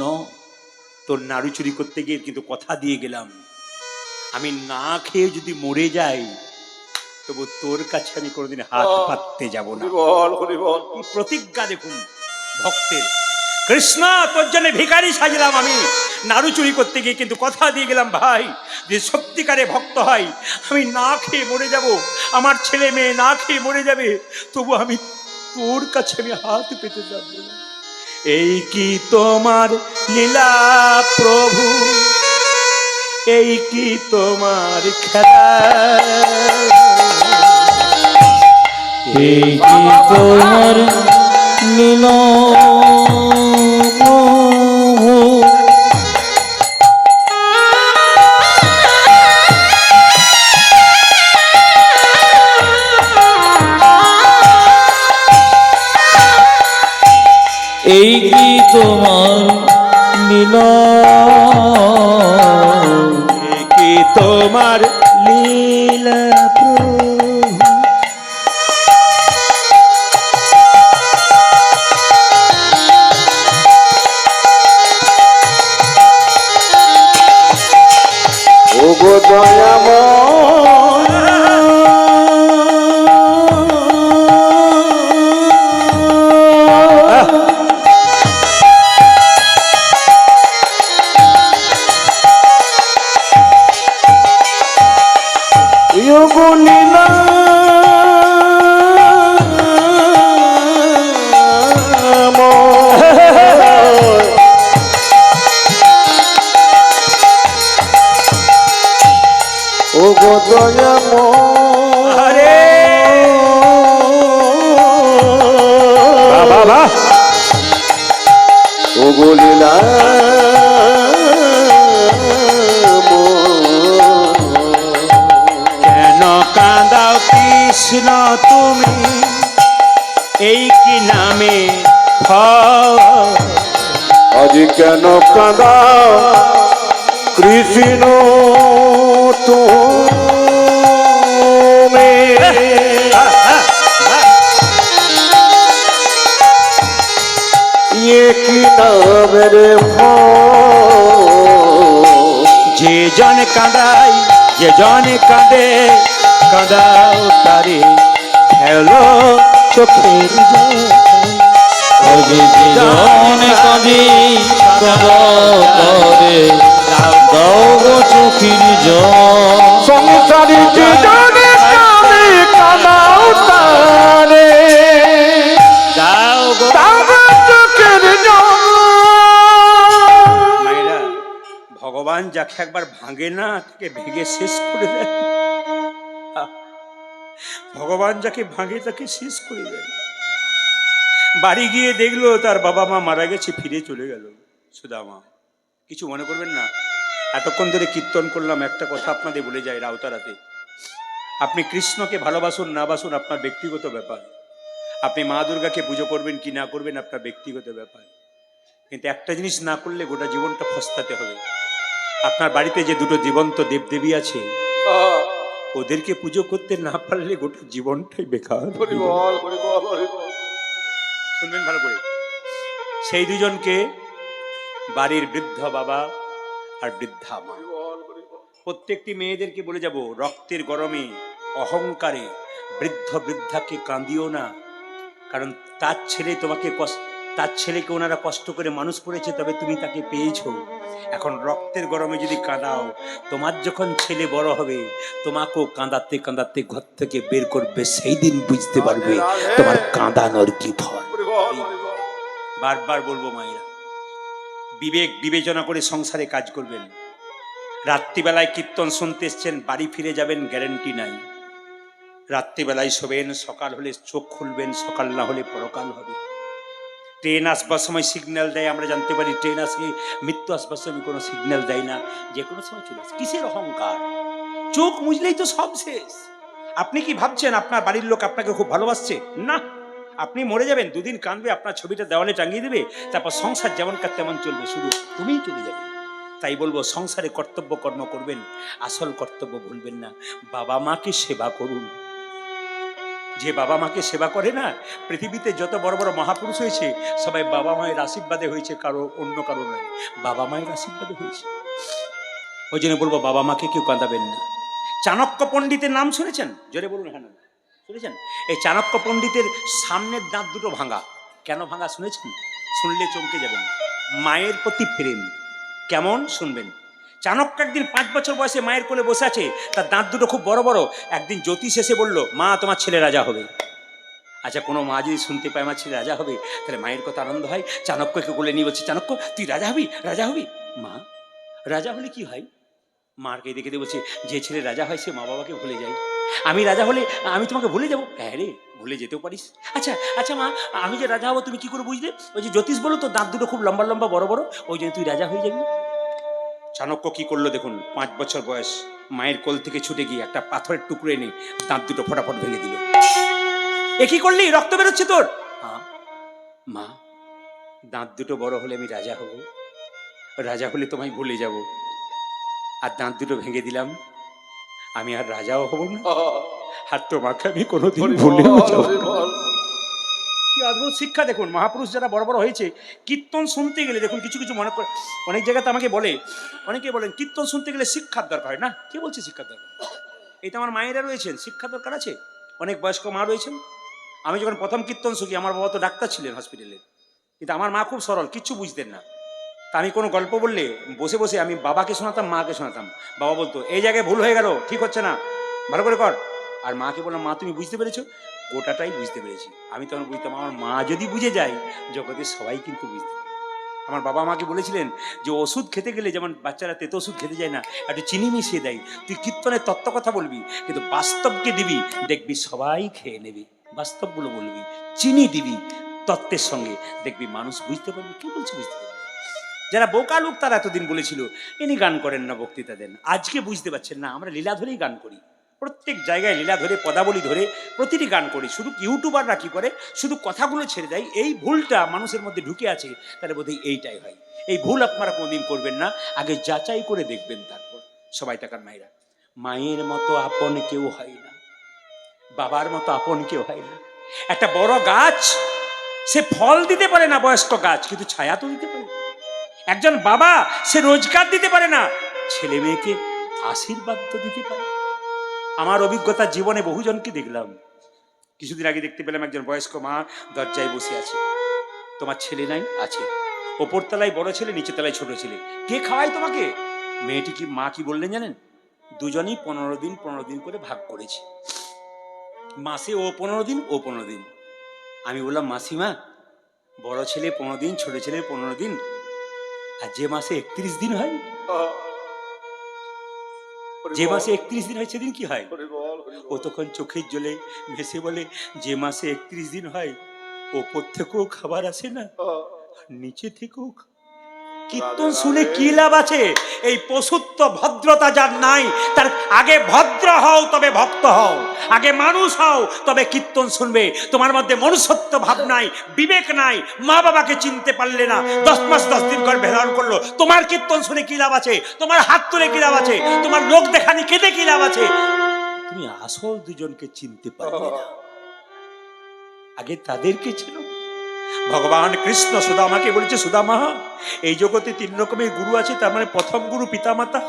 Speaker 2: তোর নাড়ু চুরি করতে গিয়ে কিন্তু কথা দিয়ে গেলাম, আমি না খেয়ে যদি মরে যাই তবু তোর কাছে আমি কোনোদিন হাত পাততে যাব না। কি প্রতিজ্ঞা দেখুন ভক্তের। কৃষ্ণ, তোর জন্য ভিখারি সাজলাম আমি নাড়ু চুরি করতে গিয়ে, কিন্তু কথা দিয়ে গেলাম ভাই, যে সত্যিকারে ভক্ত হয়, আমি না খেয়ে মরে যাব, আমার ছেলে মেয়ে না খেয়ে মরে যাবে, তবু আমি তোর কাছে আমি হাত পেতে যাব না। এই কি তোমার লীলা প্রভু, এই কি তোমার খেলা,
Speaker 1: এই কি তোমার লীলা এই কি তোমার লীলা,
Speaker 2: এই কি তোমার লীলা প্রভু।
Speaker 3: ও গো
Speaker 2: আরে বাবা,
Speaker 3: ও গো লীলা
Speaker 2: কেন কাঁদাও কৃষ্ণ তুমি, এই কি নামে
Speaker 3: আজ কেন কাঁদা কৃষ্ণ তুমি, ইয়ে কি নামের
Speaker 2: যে জন কাঁদাই, যে জন কাঁদে, কাঁদাও তারে ফেলো চোখের জল।
Speaker 1: অজি জন কাঁদি কাঁদা করে দাও গো চোখের জল।
Speaker 3: সংসারী জীবনে কাঁদে কাঁদাও তারে
Speaker 2: দাও গো
Speaker 3: চোখের জল।
Speaker 2: মায়েরা, ভগবান যাকে একবার ভাঙে না তাকে ভেঙে শেষ করে দেয়। ভগবান যাকে ভাঙে তাকে শেষ করে দেয়। বাড়ি গিয়ে দেখলো তার বাবা মা মারা গেছে, ফিরে চলে গেল সুদামা। কিছু মনে করবেন না, এতক্ষণ ধরে কীর্তন করলাম, একটা কথা আপনাদের বলে যায় রাউতারাতে, আপনি কৃষ্ণকে ভালোবাসুন না বাসুন আপনার ব্যক্তিগত ব্যাপার। আপনি মা দুর্গাকে পুজো করবেন কি না করবেন আপনার ব্যক্তিগত ব্যাপার, কিন্তু একটা জিনিস না করলে গোটা জীবনটা ফস্তাতে হবে। আপনার বাড়িতে যে দুটো জীবন্ত দেবদেবী আছে, ওদেরকে পুজো করতে না পারলে গোটা জীবনটাই বেকার। শুনবেন ভালো করে, সেই দুজনকে বাড়ির বৃদ্ধ বাবা আর বৃদ্ধা মা। প্রত্যেকটি মেয়েদেরকে বলে যাব, রক্তের গরমে অহংকারে বৃদ্ধ বৃদ্ধাকে কাঁদিও না, কারণ তার ছেলেকে ওনারা কষ্ট করে মানুষ করেছে, তবে তুমি তাকে পেয়েছো। এখন রক্তের গরমে যদি কাঁদাও, তোমার যখন ছেলে বড় হবে তোমাকেও কাঁদাতে কাঁদাতে ঘর থেকে বের করবে, সেই দিন বুঝতে পারবে তোমার কাঁদানোর কি ফল। বারবার বলবো মায়েরা, বিবেক বিবেচনা করে সংসারে কাজ করবেন। রাত্রিবেলায় কীর্তন শুনতে এসছেন, বাড়ি ফিরে যাবেন গ্যারেন্টি নাই। রাত্রিবেলায় শোবেন, সকাল হলে চোখ খুলবেন, সকাল না হলে পরকাল হবে। ট্রেন আসবার সময় সিগন্যাল দেয়, আমরা জানতে পারি ট্রেন আসে। মৃত্যু আসবার সময় কোনো সিগন্যাল দেয় না, যে কোনো সময় চলে আসে। কিসের অহংকার? চোখ মুজলেই তো সব শেষ। আপনি কি ভাবছেন আপনার বাড়ির লোক আপনাকে খুব ভালোবাসছে? না, আপনি মরে যাবেন, দুদিন কাঁদবে, আপনার ছবিটা দেওয়ালে টাঙিয়ে দেবে, তারপর সংসার যেমনকার তেমন চলবে, শুধু তুমিই চলে যাবে। তাই বলবো, সংসারে কর্তব্য কর্ম করবেন, আসল কর্তব্য ভুলবেন না। বাবা মাকে সেবা করুন। যে বাবা মাকে সেবা করে না, পৃথিবীতে যত বড় বড় মহাপুরুষ হয়েছে সবাই বাবা মায়ের আশীর্বাদে হয়েছে, অন্য কারো নয়, বাবা মায়ের আশীর্বাদে হয়েছে। ওই জন্য বলবো, বাবা মাকে কেউ কাঁদাবেন না। চাণক্য পণ্ডিতের নাম শুনেছেন? জোরে বলুন হ্যাঁ না, শুনেছেন? এই চাণক্য পণ্ডিতের সামনের দাঁত দুটো ভাঙা। কেন ভাঙা শুনেছেন? শুনলে চমকে যাবেন। মায়ের প্রতি প্রেম কেমন শুনবেন। চাণক্য একদিন 5 বছর বয়সে মায়ের কোলে বসে আছে, তার দাঁত দুটো খুব বড় বড়। একদিন জ্যোতিষ এসে বলল, মা তোমার ছেলে রাজা হবে। আচ্ছা, কোনো মা যদি শুনতে পায় আমার ছেলে রাজা হবে, তাহলে মায়ের কত আনন্দ হয়। চাণক্যকে কোলে নিয়ে বলছে, চাণক্য তুই রাজা হবি, রাজা হবি। মা, রাজা হলে কি হয়? মাকে দেখে দিয়ে বলছে, যে ছেলে রাজা হয় সে মা বাবাকে ভুলে যায়। আমি রাজা হলে আমি তোমাকে ভুলে যাবো? হ্যাঁ রে, ভুলে যেতেও পারিস। আচ্ছা আচ্ছা মা, আমি যে রাজা হবো তুমি কি করে বুঝলে? ওই যে জ্যোতিষ বলো তো, দাঁত দুটো খুব লম্বা লম্বা বড় বড়, ওই জন্য তুই রাজা হয়ে যাবি। চাণক্য কি করলো দেখুন, 5 বছর বয়স, মায়ের কোল থেকে ছুটে গিয়ে একটা পাথরের টুকরো এনে দাঁত দুটো ফটাফট ভেঙে দিল। এ কি করলি, রক্ত বেরোচ্ছে তোর? হ্যাঁ মা, দাঁত দুটো বড় হলে আমি রাজা হব, রাজা হলে তোমায় ভুলে যাব। আর দাঁত দুটো ভেঙে দিলাম, আমি আর রাজাও হব না, আর তোমাকে আমি কোনোদিন ভুলেও যাব না। কি অদ্ভুত শিক্ষা দেখুন। মহাপুরুষ যারা বড় বড় হয়েছে, কীর্তন শুনতে গেলে দেখুন কিছু কিছু মনে করে, অনেক জায়গাতে আমাকে বলে, অনেকে বলেন কীর্তন শুনতে গেলে শিক্ষার দরকার হয় না। কে বলছে শিক্ষার দরকার? এই তো আমার মায়েরা রয়েছেন, শিক্ষা দরকার আছে। অনেক বয়স্ক মা রয়েছেন। আমি যখন প্রথম কীর্তন শুনি, আমার বাবা তো ডাক্তার ছিলেন হসপিটালে, কিন্তু আমার মা খুব সরল, কিচ্ছু বুঝতেন না। তা আমি কোনো গল্প বললে বসে বসে আমি বাবাকে শোনাতাম, মাকে শোনাতাম। বাবা বলতো, এই জায়গায় ভুল হয়ে গেল, ঠিক হচ্ছে না, ভালো করে কর। আর মাকে বললাম, মা তুমি বুঝতে পেরেছো? গোটাটাই বুঝতে পেরেছি। আমি তখন বুঝতাম, আমার মা যদি বুঝে যায়, জগতের সবাই কিন্তু বুঝতে পারে। আমার বাবা আমাকে বলেছিলেন যে ওষুধ খেতে গেলে যেমন বাচ্চারা তেতো ওষুধ খেতে যায় না, একটু চিনি মিশিয়ে দেয়। তুই কীর্তনের তত্ত্ব কথা বলবি, কিন্তু বাস্তবকে দিবি, দেখবি সবাই খেয়ে নেবে। বাস্তবগুলো বলবি, চিনি দিবি তত্ত্বের সঙ্গে, দেখবি মানুষ বুঝতে পারবে। কি বলছে বুঝতে পারবে। যারা বোকা লোক তারা এতদিন বলেছিল ইনি গান করেন না, বক্তৃতা দেন, আজকে বুঝতে পারছেন না আমরা লীলা ধরেই গান করি। প্রত্যেক জায়গায় লীলা ধরে, পদাবলী ধরে প্রতিটি গান করি। শুধু ইউটিউবাররা কি করে, শুধু কথাগুলো ছেড়ে দেয়। এই ভুলটা মানুষের মধ্যে ঢুকে আছে, তাহলে বোধহয় এইটাই হয়। এই ভুল আপনারা কোনোদিন করবেন না, আগে যাচাই করে দেখবেন, তারপর সবাই টাকার মায়েরা। মায়ের মতো আপন কেউ হয় না, বাবার মতো আপন কেউ হয় না। একটা বড় গাছ, সে ফল দিতে পারে না, বয়স্ক গাছ, কিন্তু ছায়া তো দিতে পারে। একজন বাবা, সে রোজগার দিতে পারে না, ছেলে মেয়েকে আশীর্বাদ তো দিতে পারে। আমার অভিজ্ঞতা জীবনে বহুজনকে দেখলাম। কিছুদিন আগে দেখতে পেলাম একজন বয়স্ক মা দরজায় বসে আছে। তোমার ছেলে নাই? আছে। ওপর তলায় বড় ছেলে, নিচে তলায় ছোট ছেলে। কে খাওয়ায় তোমাকে? মেয়েটি কি, মা কি বললেন জানেন? দুজনেই 15 দিন 15 দিন করে ভাগ করেছে। মাসে ও 15 দিন, ও 15 দিন। আমি বললাম, মাসিমা, বড় ছেলে 15 দিন, ছোট ছেলে 15 দিন, আর যে মাসে 31 দিন হয়, যে মাসে 31 দিন হয় সেদিন কি হয়? ও তখন চোখের জলে ভেসে বলে, যে মাসে 31 দিন হয় ওপর থেকেও খাবার আসে না, নিচে থেকেও। কীর্তন শুনে কি লাভ আছে? এই পশুত্ব ভদ্রতা যার নাই, তার আগে ভদ্র হও তবে ভক্ত হও, আগে মানুষ হও তবে কীর্তন শুনবে। তোমার মধ্যে মনুষ্যত্ব ভাব নাই, বিবেক নাই, মা বাবাকে চিনতে পারলে না, 10 মাস 10 দিন করে ভেড়ান করলো, তোমার কীর্তন শুনে কি লাভ আছে? তোমার হাত তুলে কি লাভ আছে? তোমার লোক দেখানি কেঁদে কি লাভ আছে? তুমি আসল দুজনকে চিনতে পারবে না, আগে তাদেরকে ছিল। ভগবান কৃষ্ণ সুদামাকে বলেছে, সুদামা এই জগতে 3 রকমের গুরু আছে, তার মানে প্রথম গুরু পিতামাতা,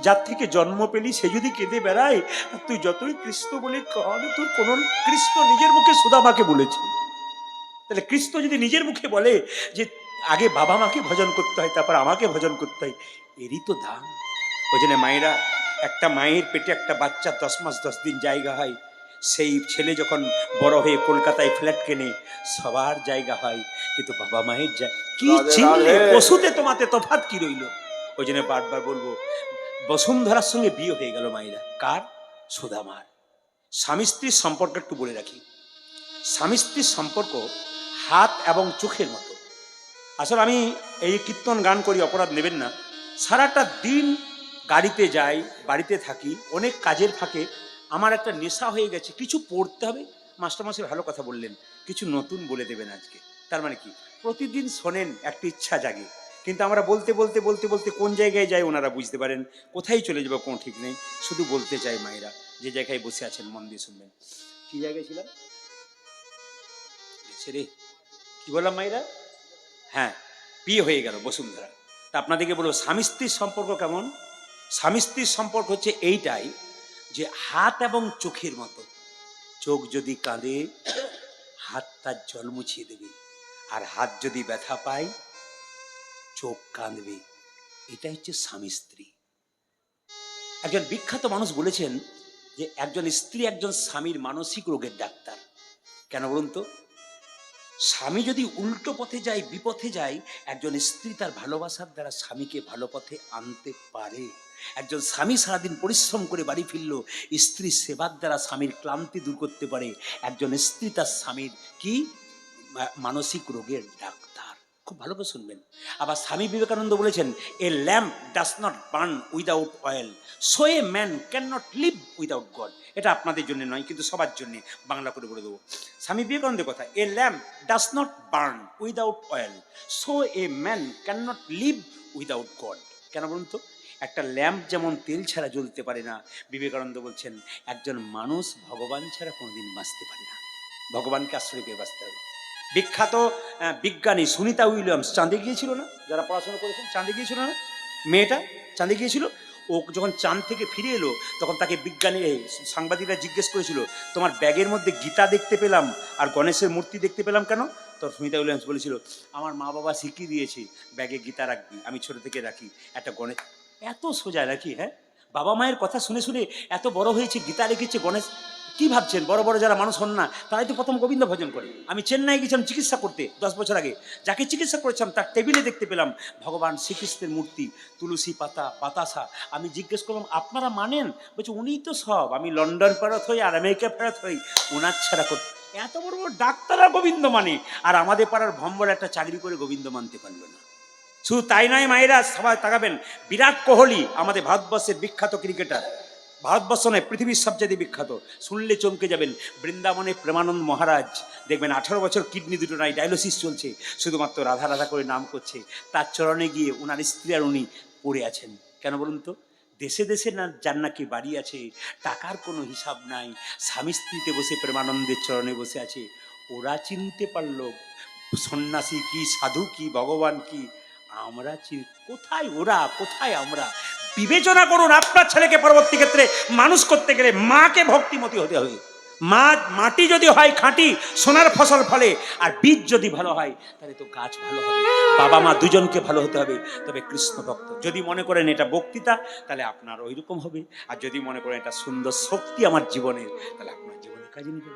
Speaker 2: যার থেকে জন্ম পেলি সে যদি কেঁদে বেড়ায়, আর তুই যতই কৃষ্ণ বলে কাঁদ, তোর কোন কৃষ্ণ নিজের মুখে সুদামাকে বলেছে। তাহলে কৃষ্ণ যদি নিজের মুখে বলে যে আগে বাবা মাকে ভজন করতে হয়, তারপর আমাকে ভজন করতে হয়, এরই তো দাম। ওই জন্য মায়েরা, একটা মায়ের পেটে একটা বাচ্চা 10 মাস 10 দিন জায়গা হয়, সেই ছেলে যখন বড় হয়ে কলকাতায় ফ্ল্যাট কেনে, সবার জায়গা হয়, কিন্তু বাবা মায়ের কি চিনলে? পশুতে তোমাতে তফাৎ কি রইল? ওই জন্য বারবার বলবো, বসুন্ধরার সঙ্গে বিয়ে হয়ে গেল মায়েরা, কার? সুদামার। স্বামী স্ত্রীর সম্পর্ক একটু বলে রাখি। স্বামী স্ত্রীর সম্পর্ক হাত এবং চোখের মতো। আসলে আমি এই কীর্তন গান করি, অপরাধ নেবেন না, সারাটা দিন গাড়িতে যাই, বাড়িতে থাকি, অনেক কাজের ফাঁকে আমার একটা নেশা হয়ে গেছে, কিছু পড়তে হবে। মাস্টারমশাই ভালো কথা বললেন, কিছু নতুন বলে দেবেন আজকে। তার মানে কি, প্রতিদিন শোনেন, একটা ইচ্ছা জাগে, কিন্তু আমরা বলতে বলতে বলতে বলতে কোন জায়গায় যাই ওনারা বুঝতে পারেন, কোথায় চলে যাবো কোনো ঠিক নেই, শুধু বলতে চাই। মায়েরা যে জায়গায় বসে আছেন মন দিয়ে শুনবেন। কি জায়গায় ছিলাম রে, কি বললাম মায়েরা? হ্যাঁ, বিয়ে হয়ে গেল বসুন্ধরা। তা আপনাদেরকে বলবো, স্বামী স্ত্রীর সম্পর্ক কেমন? স্বামী স্ত্রীর সম্পর্ক হচ্ছে এইটাই যে হাত এবং চোখের মতো। চোখ যদি কাঁদে, হাত তার জল মুছিয়ে দেবে, আর হাত যদি ব্যথা পায়, চোখ কাঁদবে। এটা হচ্ছে স্বামী স্ত্রী। একজন বিখ্যাত মানুষ বলেছেন যে একজন স্ত্রী একজন স্বামীর মানসিক রোগের ডাক্তার। কেন বলুন তো? স্বামী যদি উল্টো পথে যায়, বিপথে যায়, একজন স্ত্রী তার ভালোবাসার দ্বারা স্বামীকে ভালো পথে আনতে পারে। একজন স্বামী সারাদিন পরিশ্রম করে বাড়ি ফিরলো, স্ত্রী সেবার দ্বারা স্বামীর ক্লান্তি দূর করতে পারে। একজন স্ত্রী তার স্বামীর কি মানসিক রোগের ডাক্তার। খুব ভালো করে শুনবেন। আবার স্বামী বিবেকানন্দ বলেছেন, a lamp does not burn without oil, so a man can not live without God. এটা আপনাদের জন্য নয়, কিন্তু সবার জন্য বাংলা করে বলে দেবো। স্বামী বিবেকানন্দের কথা, a lamp does not burn without oil, so a man can not live without God. কেন বলুন তো? একটা ল্যাম্প যেমন তেল ছাড়া জ্বলতে পারে না, বিবেকানন্দ বলছেন একজন মানুষ ভগবান ছাড়া কোনোদিন বাঁচতে পারে না, ভগবানকে আশ্রয় পেয়ে বাঁচতে হবে। বিখ্যাত বিজ্ঞানী সুনিতা উইলিয়ামস চাঁদে গিয়েছিল না? যারা পড়াশোনা করেছেন, চাঁদে গিয়েছিল না? মেয়েটা চাঁদে গিয়েছিল। ও যখন চাঁদ থেকে ফিরে এলো, তখন তাকে বিজ্ঞানী সাংবাদিকরা জিজ্ঞেস করেছিল, তোমার ব্যাগের মধ্যে গীতা দেখতে পেলাম আর গণেশের মূর্তি দেখতে পেলাম কেন? তো সুনিতা উইলিয়ামস বলেছিল, আমার মা বাবা শিখিয়ে দিয়েছে ব্যাগে গীতা রাখবি, আমি ছোট থেকে রাখি। একটা গণেশ, এত সোজা রাখি। হ্যাঁ, বাবা মায়ের কথা শুনে শুনে এত বড় হয়েছে, গীতা রেখেছে, গণেশ। কি ভাবছেন, বড় বড় যারা মানুষ হন না, তারাই তো প্রথম গোবিন্দ ভজন করে। আমি চেন্নাই গেছিলাম চিকিৎসা করতে 10 বছর আগে, যাকে চিকিৎসা করেছিলাম তার টেবিলে দেখতে পেলাম ভগবান শ্রীকৃষ্ণের মূর্তি, তুলসী পাতা, বাতাসা। আমি জিজ্ঞেস করলাম, আপনারা মানেন? বলছে, উনিই তো সব। আমি লন্ডন ফেরত হই আর আমেরিকা ফেরত হই, ওনার ছাড়া করতে। এত বড় বড় ডাক্তাররা গোবিন্দ মানে, আর আমাদের পাড়ার ভম্বর একটা চাকরি করে গোবিন্দ মানতে পারলো না। শুধু তাই নয় মায়েরা, সবাই তাকাবেন, বিরাট কোহলি আমাদের ভারতবর্ষের বিখ্যাত ক্রিকেটার, ভারতবর্ষ নয় পৃথিবীর সবচেয়ে বিখ্যাত, শুনলে চমকে যাবেন। বৃন্দাবনে প্রেমানন্দ মহারাজ দেখবেন 18 বছর কিডনি দুটো নাই, ডায়ালিসিস চলছে, শুধুমাত্র রাধা রাধা করে নাম করছে। তার চরণে গিয়ে ওনার স্ত্রী আর উনি পড়ে আছেন। কেন বলুন তো? দেশে দেশে না যার নাকি বাড়ি আছে, টাকার কোনো হিসাব নাই, স্বামী স্ত্রীতে বসে প্রেমানন্দের চরণে বসে আছে। ওরা চিনতে পারলো সন্ন্যাসী কি, সাধু কি, ভগবান কি। আমরা কোথায় ওরা, কোথায় আমরা? বিবেচনা করুন, আপনার ছেলেকে পরবর্তী ক্ষেত্রে মানুষ করতে গেলে মাকে ভক্তিমতী হতে হবে। মাটি যদি হয় খাঁটি, সোনার ফসল ফলে, আর বীজ যদি ভালো হয়, তাহলে তো গাছ ভালো হবে। বাবা মা দুজনকে ভালো হতে হবে, তবে কৃষ্ণ ভক্ত। যদি মনে করেন এটা বক্তৃতা, তাহলে আপনার ওই রকম হবে। আর যদি মনে করেন এটা সুন্দর শক্তি আমার জীবনের, তাহলে আপনার জীবনে কাজে নিবে।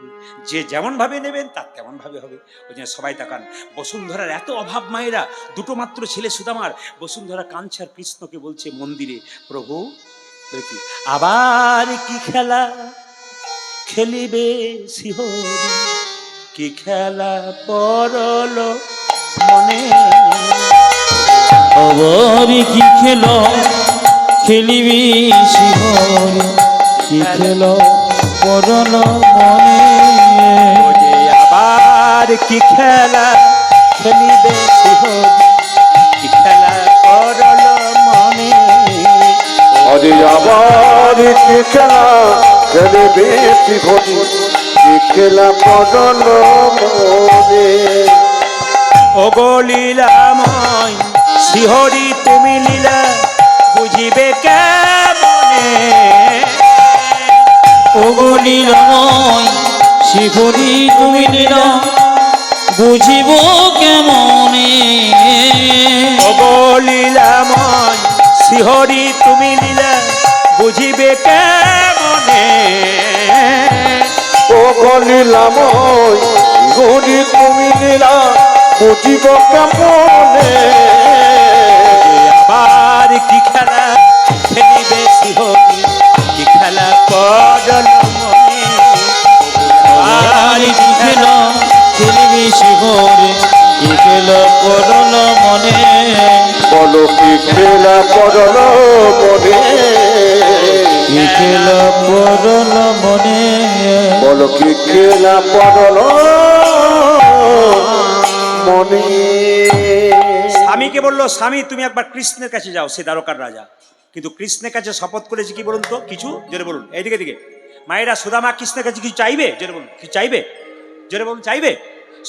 Speaker 2: যে যেমন ভাবে নেবেন তার তেমন ভাবে হবে। ওই জন্য সবাই তাকান, বসুন্ধরার এত অভাব মায়েরা, দুটো মাত্র ছেলে সুদামার। বসুন্ধরা কাঞ্চার কৃষ্ণকে বলছে মন্দিরে, প্রভু কি আবার কি খেলা খেলিবে শিহরি, কি খেলা পড়ল মনে, ও
Speaker 1: তবরি কি খেল খেলিবি শিহরে কি খেল পরল মনে
Speaker 2: ও যে আবার কি খেলা খেলিবে শিহরি কি খেলা করল মনে
Speaker 3: আরে আবার কি খেলা খেলবে শিহরি কি খেলা পড়ল মনে
Speaker 2: ও গো লীলাময় শিহরি তুমি লীলা বুঝিবে কেমনে
Speaker 1: ওগো লীলাময় শিহরি তুমি লীলা বুঝিব কেমনে
Speaker 2: ও গো লীলাময় শিহরি তুমি লীলা বুঝিবে কেমনে
Speaker 3: ও গলিলাময় গরি তুমি লীলা বুঝিব কেমনে
Speaker 2: আবার কি খেলা খেলিবে শিহরি কি খেলা পড়ল মনে
Speaker 1: আর কি খেল খেলিবি শিহরে কি খেল পরল মনে
Speaker 3: বলো কি খেলা পড়ল মনে
Speaker 1: কি খেল পরল মনে
Speaker 3: বলো কি খেলা পড়ল মনে
Speaker 2: স্বামীকে বললো স্বামী তুমি একবার কৃষ্ণের কাছে যাও, সে দ্বারকার রাজা। কিন্তু কৃষ্ণের কাছে শপথ করেছে কি বলুন তো, কিছু জোরে বলুন, এইদিকে দিকে মায়েরা সুদামা কৃষ্ণের কাছে কিছু চাইবে, জোরে বলুন কি চাইবে, জোরে বলুন চাইবে।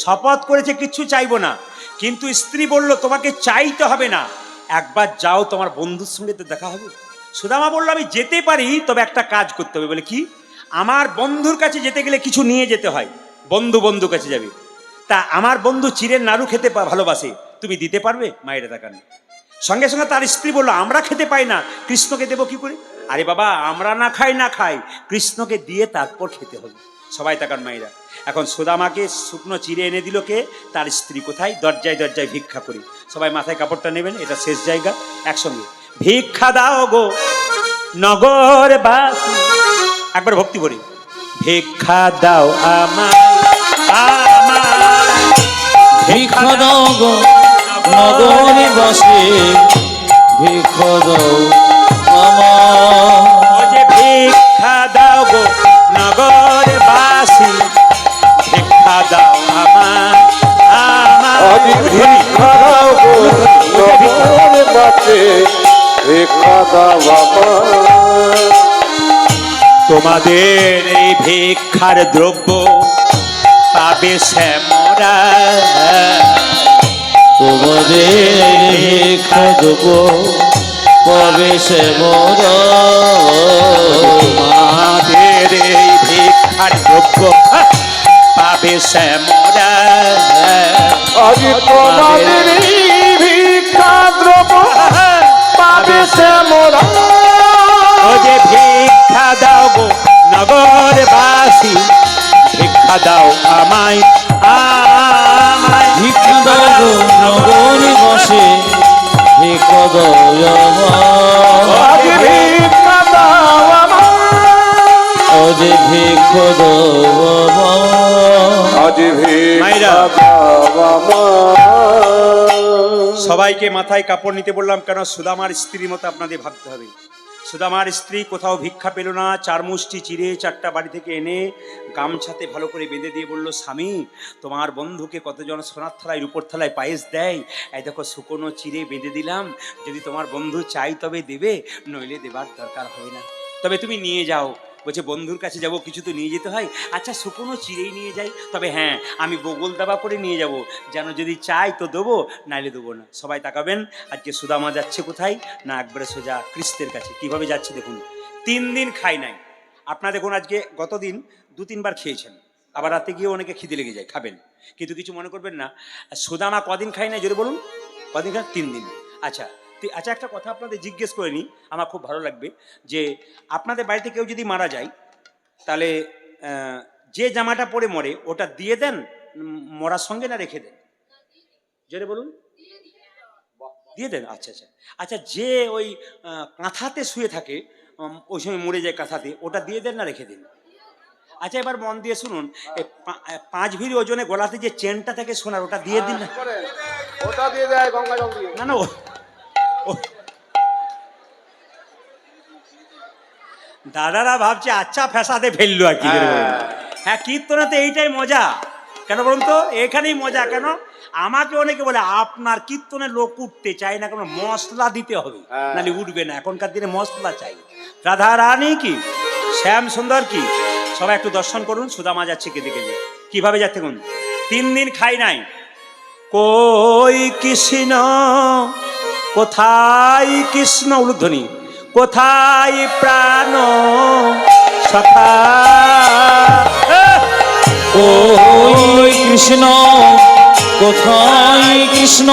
Speaker 2: শপথ করেছে কিচ্ছু চাইবো না, কিন্তু স্ত্রী বলল তোমাকে চাইতে হবে না, একবার যাও তোমার বন্ধুর সঙ্গে তো দেখা হবে। সুদামা বললো আমি যেতে পারি, তবে একটা কাজ করতে হবে। বলে কি? আমার বন্ধুর কাছে যেতে গেলে কিছু নিয়ে যেতে হয়, বন্ধু কাছে যাবে। তা আমার বন্ধু চিড়ের নাড়ু খেতে ভালোবাসে, তুমি দিতে পারবে? মায়েরা তাকান। সঙ্গে সঙ্গে তার স্ত্রী বললো আমরা খেতে পাই না, কৃষ্ণকে দেবো কি করে? আরে বাবা, আমরা না খাই, কৃষ্ণকে দিয়ে তারপর খেতে হবে। সবাই তাকান মায়েরা। এখন সুদামাকে শুকনো চিড়ে এনে দিল কে? তার স্ত্রী। কোথায়? দরজায় দরজায় ভিক্ষা করি। সবাই মাথায় কাপড়টা নেবেন, এটা শেষ জায়গা। একসঙ্গে ভিক্ষা দাও গো নগর বাসী, একবার ভক্তি করি। ভিক্ষা দাও আমায়
Speaker 1: ভিক্ষা দাও গো নগরে বসে ভিক্ষা দাও আমার
Speaker 2: ও যে ভিক্ষা দাও গো নগর বাসী, ভিক্ষা দাও আমায়
Speaker 3: আজ ভিক্ষা দাও গো নগর বাসে ভিক্ষা দাও আমায়
Speaker 2: তোমাদের এই ভিক্ষার দ্রব্য পাবে শ্যামরা,
Speaker 1: তোমাদের ভিক্ষা দেব পরে সে মোরা
Speaker 2: তোমাদের এই ভিক্ষার দ্রব্য পাবে শ্যামরা।
Speaker 3: আজ তোমাদের ভিক্ষা দ্রব্য পাবে শ্যামরা
Speaker 2: ও যে ভিক্ষা দাও গো নগর বাসী, ভিক্ষা দাও আমায়
Speaker 1: ভিক্ষা দাও গো নগরে বসে ভিক্ষা দাও
Speaker 3: আজ ভিক্ষা দাও আমায়
Speaker 1: অজে ভিক্ষা দাও
Speaker 3: আজ ভিক্ষা
Speaker 2: মাইরা।
Speaker 3: দাও আমায়
Speaker 2: সবাইকে মাথায় কাপড় নিতে বললাম, কেন সুদামার স্ত্রীর মতো আপনাদের ভাবতে হবে। সুদামার স্ত্রী কোথাও ভিক্ষা পেল না, চার মুষ্টি চিড়ে চারটা বাড়ি থেকে এনে গামছাতে ভালো করে বেঁধে দিয়ে বলল, স্বামী তোমার বন্ধুকে কতজন সোনার থালায় রূপোর থালায় পায়েস দেয়, এই দেখো শুকনো চিড়ে বেঁধে দিলাম, যদি তোমার বন্ধু চাই তবে দেবে, নইলে দেবার দরকার হবে না, তবে তুমি নিয়ে যাও। বলছে বন্ধুর কাছে যাব, কিছু তো নিয়ে যেতে হয়, আচ্ছা শুকনো চিড়েই নিয়ে যাই, তবে হ্যাঁ আমি বগল দাবা করে নিয়ে যাব, যেন যদি চাই তো দেবো, নাইলে দেবো না। সবাই তাকাবেন, আজকে সুদামা যাচ্ছে কোথায় না, একবারে সোজা কৃষ্ণের কাছে। কিভাবে যাচ্ছে দেখুন, 3 দিন খাই নাই। আপনারা দেখুন, আজকে গতদিন 2-3 বার খেয়েছেন, আবার রাতে গিয়ে অনেকে খিদে লেগে যায়, খাবেন, কিন্তু কিছু মনে করবেন না। সুদামা কদিন খাই নাই জোরে বলুন, কদিন খায়? 3 দিন। আচ্ছা আচ্ছা, একটা কথা আপনাদের জিজ্ঞেস করে নিই, আমার খুব ভালো লাগবে, যে আপনাদের বাড়িতে কেউ যদি মারা যায়, তাহলে যে জামাটা পরে মরে ওটা দিয়ে দেন মরার সঙ্গে, না রেখে দেন? জোরে বলুন। দিয়ে দেন। আচ্ছা আচ্ছা আচ্ছা, যে ওই কাঁথাতে শুয়ে থাকে, ওই সময় মরে যায় কাঁথাতে, ওটা দিয়ে দেন না রেখে দিন? আচ্ছা এবার মন দিয়ে শুনুন, 5 ভরি ওজনে গলাতে যে চেনটা থাকে সোনার, ওটা দিয়ে দিন না?
Speaker 3: ওটা দিয়ে দেয় গঙ্গা জল দিয়ে
Speaker 2: না না, দাদারা ভাবছে আচ্ছা ফ্যাসাদে ফেললো আর কি করে বলুন। হ্যাঁ, কীর্তনেতে এইটাই মজা। কেন বলুন তো? এখানেই মজা। কেন? আমাকে অনেকে বলে আপনার কীর্তনে লোক উঠতে চায় না, কেন? মশলা দিতে হবে, নাহলে উঠবে না। এখনকার দিনে মশলা চাই। রাধা রানী কি, শ্যাম সুন্দর কি, সবাই একটু দর্শন করুন। সুদামা যাচ্ছে কেঁদে কেঁদে। কিভাবে যাচ্ছে কোন? 3 দিন খাই নাই। কই কৃষ্ণ, কোথায় কৃষ্ণ, উলুধ্বনি, কোথায় প্রাণ সখা,
Speaker 1: ওই কৃষ্ণ, কোথায় কৃষ্ণ,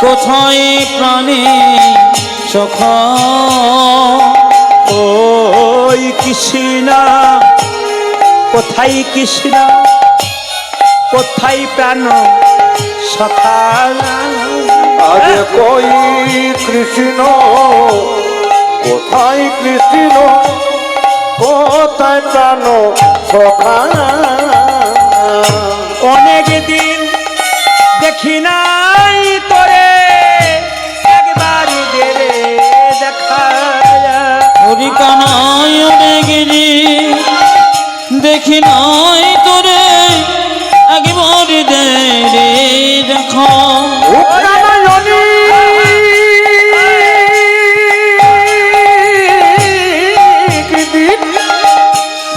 Speaker 1: কোথায় প্রাণে সখা,
Speaker 2: ওই কৃষ্ণ, কোথায় কৃষ্ণ, কোথায় প্রাণ সখা,
Speaker 3: আজ কই কৃষ্ণ, কোথায় কৃষ্ণ, কোথায় প্রাণ সখা,
Speaker 2: অনেক দিন দেখি নাই তোরে, একবার দেরে দেখা,
Speaker 1: হরি কানাই অনেক দিন দেখি নাই তোরে, একবার দে রে দেখা।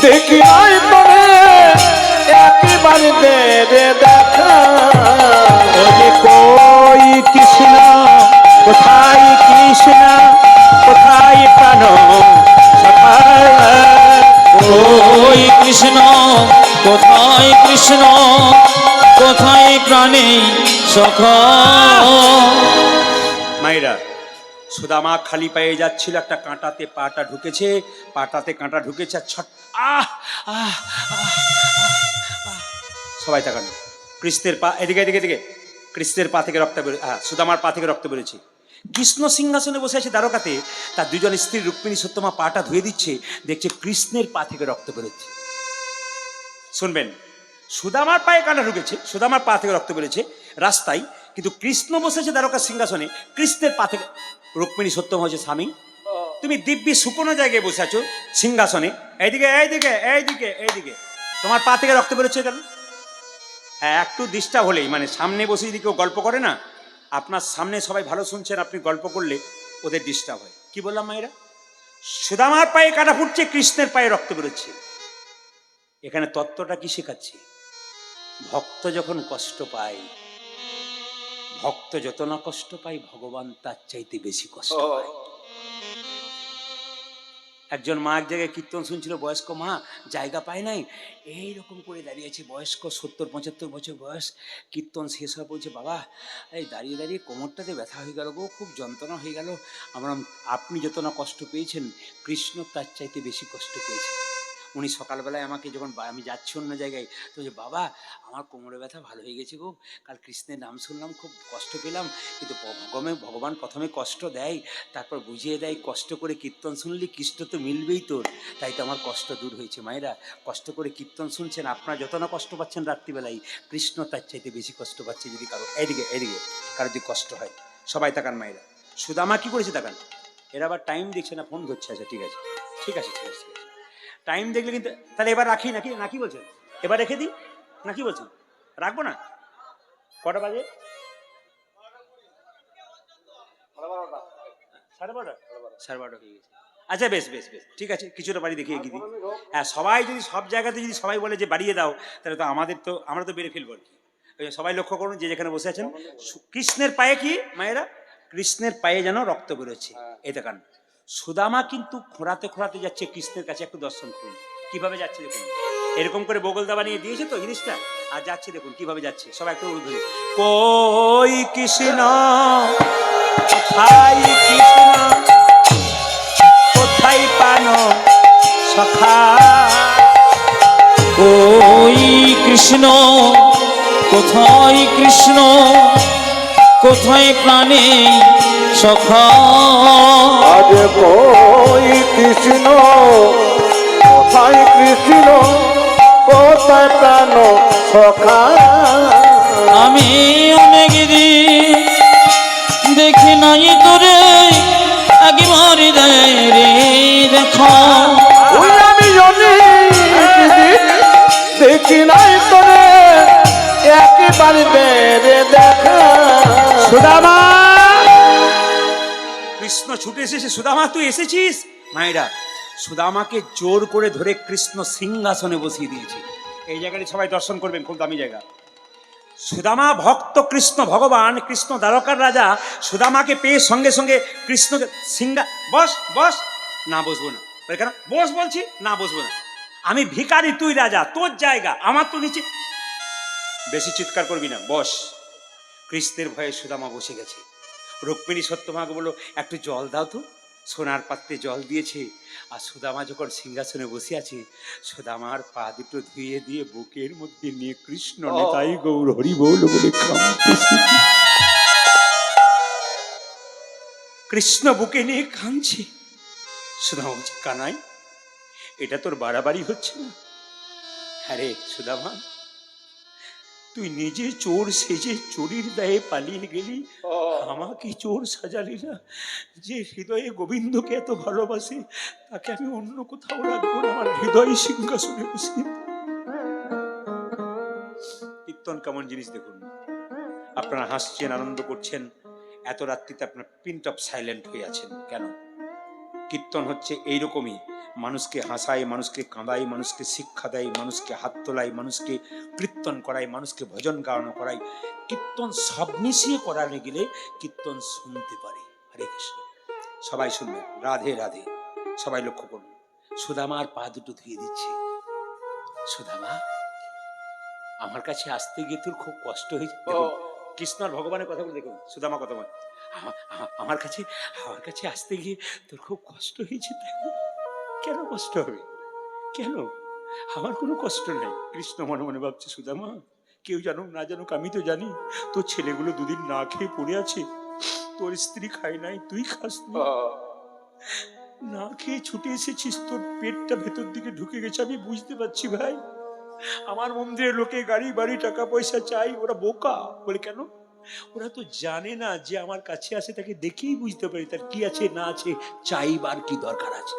Speaker 3: দেখি নাই তোরে, একেবারে দে রে দেখা।
Speaker 2: ওরে কই কৃষ্ণ, কোথায় কৃষ্ণ, কোথায় প্রাণ সখা,
Speaker 1: ওই কৃষ্ণ, কোথায় কৃষ্ণ, কোথায় প্রাণে সখা।
Speaker 2: মায়েরা, সুদামা খালি পায়ে যাচ্ছিল, একটা কাঁটাতে পাটা ঢুকেছে, পাটাতে কাঁটা ঢুকেছে, আর ছট, আহ আহ সবাই তাকান। কৃষ্ণের পা, এদিকে এদিকে এদিকে, কৃষ্ণের পা থেকে রক্ত বেরো, সুদামার পা থেকে রক্ত বেরোচ্ছে। কৃষ্ণ সিংহাসনে বসে আছে দ্বারকাতে, তার দুজন স্ত্রী রুক্মিণী সত্যমা পাটা ধুয়ে দিচ্ছে, দেখছে কৃষ্ণের পা থেকে রক্ত বেরোচ্ছে। শুনবেন, সুদামার পায়ে কাঁটা ঢুকেছে, সুদামার পা থেকে রক্ত বেরোচ্ছে রাস্তায়, কিন্তু কৃষ্ণ বসেছে দ্বারকার সিংহাসনে, কৃষ্ণের পা থেকে। রুক্মিণী সত্যম হয়েছে, স্বামী তুমি দিব্যি শুকনো জায়গায় বসে আছো সিংহাসনে, এইদিকে এইদিকে এইদিকে এইদিকে, তোমার পা থেকে রক্ত বেরোচ্ছে কেন? হ্যাঁ, একটু ডিস্টার্ব হলেই, মানে সামনে বসে যদি কেউ গল্প করে না, আপনার সামনে সবাই ভালো শুনছেন, আপনি গল্প করলে ওদের ডিস্টার্ব হয়। কি বললাম মায়েরা? সুদামার পায়ে কাটা ফুটছে, কৃষ্ণের পায়ে রক্ত বেরোচ্ছে। এখানে তত্ত্বটা কি শেখাচ্ছে? ভক্ত যখন কষ্ট পায়, ভক্ত যত না কষ্ট পায়, ভগবান তার চাইতে বেশি কষ্ট পায়। একজন মা এক জায়গায় কীর্তন শুনছিল, বয়স্ক মা, জায়গা পায় নাই, এইরকম করে দাঁড়িয়েছে, বয়স্ক 70-75 বছর বয়স। কীর্তন শেষ হয়ে বলছে, বাবা এই দাঁড়িয়ে দাঁড়িয়ে কোমরটাতে ব্যথা হয়ে গেল গো, খুব যন্ত্রণা হয়ে গেল। আমরা, আপনি যত না কষ্ট পেয়েছেন, কৃষ্ণ তার চাইতে বেশি কষ্ট পেয়েছেন। উনি সকালবেলায় আমাকে যখন, আমি যাচ্ছি অন্য জায়গায়, তো যে বাবা আমার কোমরে ব্যথা ভালো হয়ে গেছে গো, কাল কৃষ্ণের নাম শুনলাম, খুব কষ্ট পেলাম, কিন্তু ভগবান প্রথমে কষ্ট দেয়, তারপর বুঝিয়ে দেয়, কষ্ট করে কীর্তন শুনলি কৃষ্ণ তো মিলবেই তোর, তাই তো আমার কষ্ট দূর হয়েছে। মায়েরা, কষ্ট করে কীর্তন শুনছেন, আপনারা যত না কষ্ট পাচ্ছেন রাত্রিবেলায়, কৃষ্ণ তার চাইতে বেশি কষ্ট পাচ্ছে। যদি কারো এইদিকে এইদিকে কারো যদি কষ্ট হয়, সবাই তাকান মায়েরা। সুদামা কি করেছে তাকান। এরা আবার টাইম দেখছে না, ফোন ধরছে। আচ্ছা ঠিক আছে ঠিক আছে ঠিক আছে, টাইম দেখলে কিন্তু, তাহলে এবার রাখি নাকি, নাকি বলছেন? এবার রেখে দিই নাকি বলছেন? রাখবো না? কটা বাজে? 12:30? 12:30 হয়ে গেছে। আচ্ছা বেশ বেশ বেশ, ঠিক আছে, কিছুটা বাড়ি দেখিয়ে এগিয়ে দিই। হ্যাঁ, সবাই যদি সব জায়গাতে যদি সবাই বলে যে বাড়িয়ে দাও, তাহলে তো আমরা তো বেড়ে ফেলবো আর কি। সবাই লক্ষ্য করুন, যে যেখানে বসে আছেন, কৃষ্ণের পায়ে কি মায়েরা, কৃষ্ণের পায়ে যেন রক্ত বেরোচ্ছে। এই দেখান, সুদামা কিন্তু খোঁড়াতে খোঁড়াতে যাচ্ছে কৃষ্ণের কাছে। একটু দর্শন করুন কিভাবে যাচ্ছে, দেখুন এরকম করে বগলদা বানিয়ে দিয়েছে তো জিনিসটা, আর যাচ্ছে দেখুন কিভাবে যাচ্ছে। সবাই একটু ধরে, কই কৃষ্ণ, কোথায় কৃষ্ণ, কোথায় পান সখা,
Speaker 1: ওই কৃষ্ণ, কোথায় কৃষ্ণ, কোথায় প্রাণে সখা।
Speaker 3: আজ কই কৃষ্ণ, কোথায় কৃষ্ণ, কোথায় প্রাণ সখা।
Speaker 1: আমি অনেক দিন দেখি নাই তোরে একবার হৃদয়ে রে দেখা
Speaker 3: ওই আমি জানি দেখি নাই তোরে একবার বেড়ে দেখা
Speaker 2: সুদামা, কৃষ্ণ ছুটে এসেছে। সুদামা তুই এসেছিস? মায়েরা সুদামাকে জোর করে ধরে কৃষ্ণ সিংহাসনে বসিয়ে দিয়েছে। এই জায়গাটি সবাই দর্শন করবেন, খুব দামি জায়গা। সুদামা ভক্ত কৃষ্ণ ভগবান, কৃষ্ণ দ্বারকার রাজা। সুদামাকে পেয়ে সঙ্গে সঙ্গে কৃষ্ণকে বস বস, না বসবো না। বলে, কেন? বস বলছি, না বসবো না। আমি ভিখারি, তুই রাজা, তোর জায়গা, আমার তো নিচে। বেশি চিৎকার করবি না, বস। কৃষ্ণের ভয়ে সুদামা বসে গেছে। রুক্মিণী সত্যভাগে বলল, একটু জল দাও তো। সোনার পাত্রে জল দিয়েছে। আর সুদামা যখন সিংহাসনে বসে আছে, সুদামার পা দুটো ধুয়ে দিয়ে বুকের মধ্যে নিয়ে কৃষ্ণ নেতাই গৌর হরি বল বলে কাঁদতেছে। কৃষ্ণ বুকে নিয়ে কাঁদছে। সুদামা বলছে, কানাই, এটা তোর বাড়াবাড়ি হচ্ছে না? আরে সুদামা, তুই নিজে চোর সেজে চোরের দায়ে পালিয়ে গেলি, আমাকে চোর সাজালি না। যে হৃদয়ে গোবিন্দকে এত ভালোবাসে, তাকে আমি অন্য কোথাও রাখবো না, আমার হৃদয় সিংহাসনে বসে। কীর্তন কেমন জিনিস দেখুন। আপনারা হাসছেন, আনন্দ করছেন, এত রাত্রিতে আপনার পিন্ট অফ সাইলেন্ট হয়ে আছেন কেন? কীর্তন হচ্ছে এইরকমই, মানুষকে হাসায়, মানুষকে কাঁদায়, মানুষকে শিক্ষা দেয়, মানুষকে হাত তোলায়, মানুষকে কীর্তন করায়, মানুষকে ভজন গান করায়। কীর্তন সব মিশিয়ে করানো গেলে কীর্তন শুনতে পারে। হরে কৃষ্ণ। সবাই শুনবেন, রাধে রাধে। সবাই লক্ষ্য করুন, সুদামার পা দুটো ধুয়ে দিচ্ছে। সুদামা, আমার কাছে আসতে গিয়ে তোর খুব কষ্ট হয়েছে। কৃষ্ণ আর ভগবানের কথা বলে দেখুন, সুদামা কথা বলে, আমার কাছে আসতে গিয়ে তোর খুব কষ্ট হয়েছে। তাই না? কেন কষ্ট হবে? কেন? আমার কোনো কষ্ট নেই। কৃষ্ণ মনে মনে ভাবছে, সুদামা, কেউ জানুক না জানুক, আমি তো জানি তোর ছেলেগুলো দুদিন না খেয়ে পড়ে আছে, তোর স্ত্রী খায় নাই, তুই খাস না খেয়ে ছুটে এসেছিস, তোর পেটটা ভেতর দিকে ঢুকে গেছে, আমি বুঝতে পারছি ভাই। আমার মন্দিরের লোকে গাড়ি বাড়ি টাকা পয়সা চাই, ওরা বোকা। বলে, কেন? ওরা তো জানে না যে আমার কাছে আসে তাকে দেখেই বুঝতে পারি তার কি আছে না আছে, চাইবার কি দরকার আছে।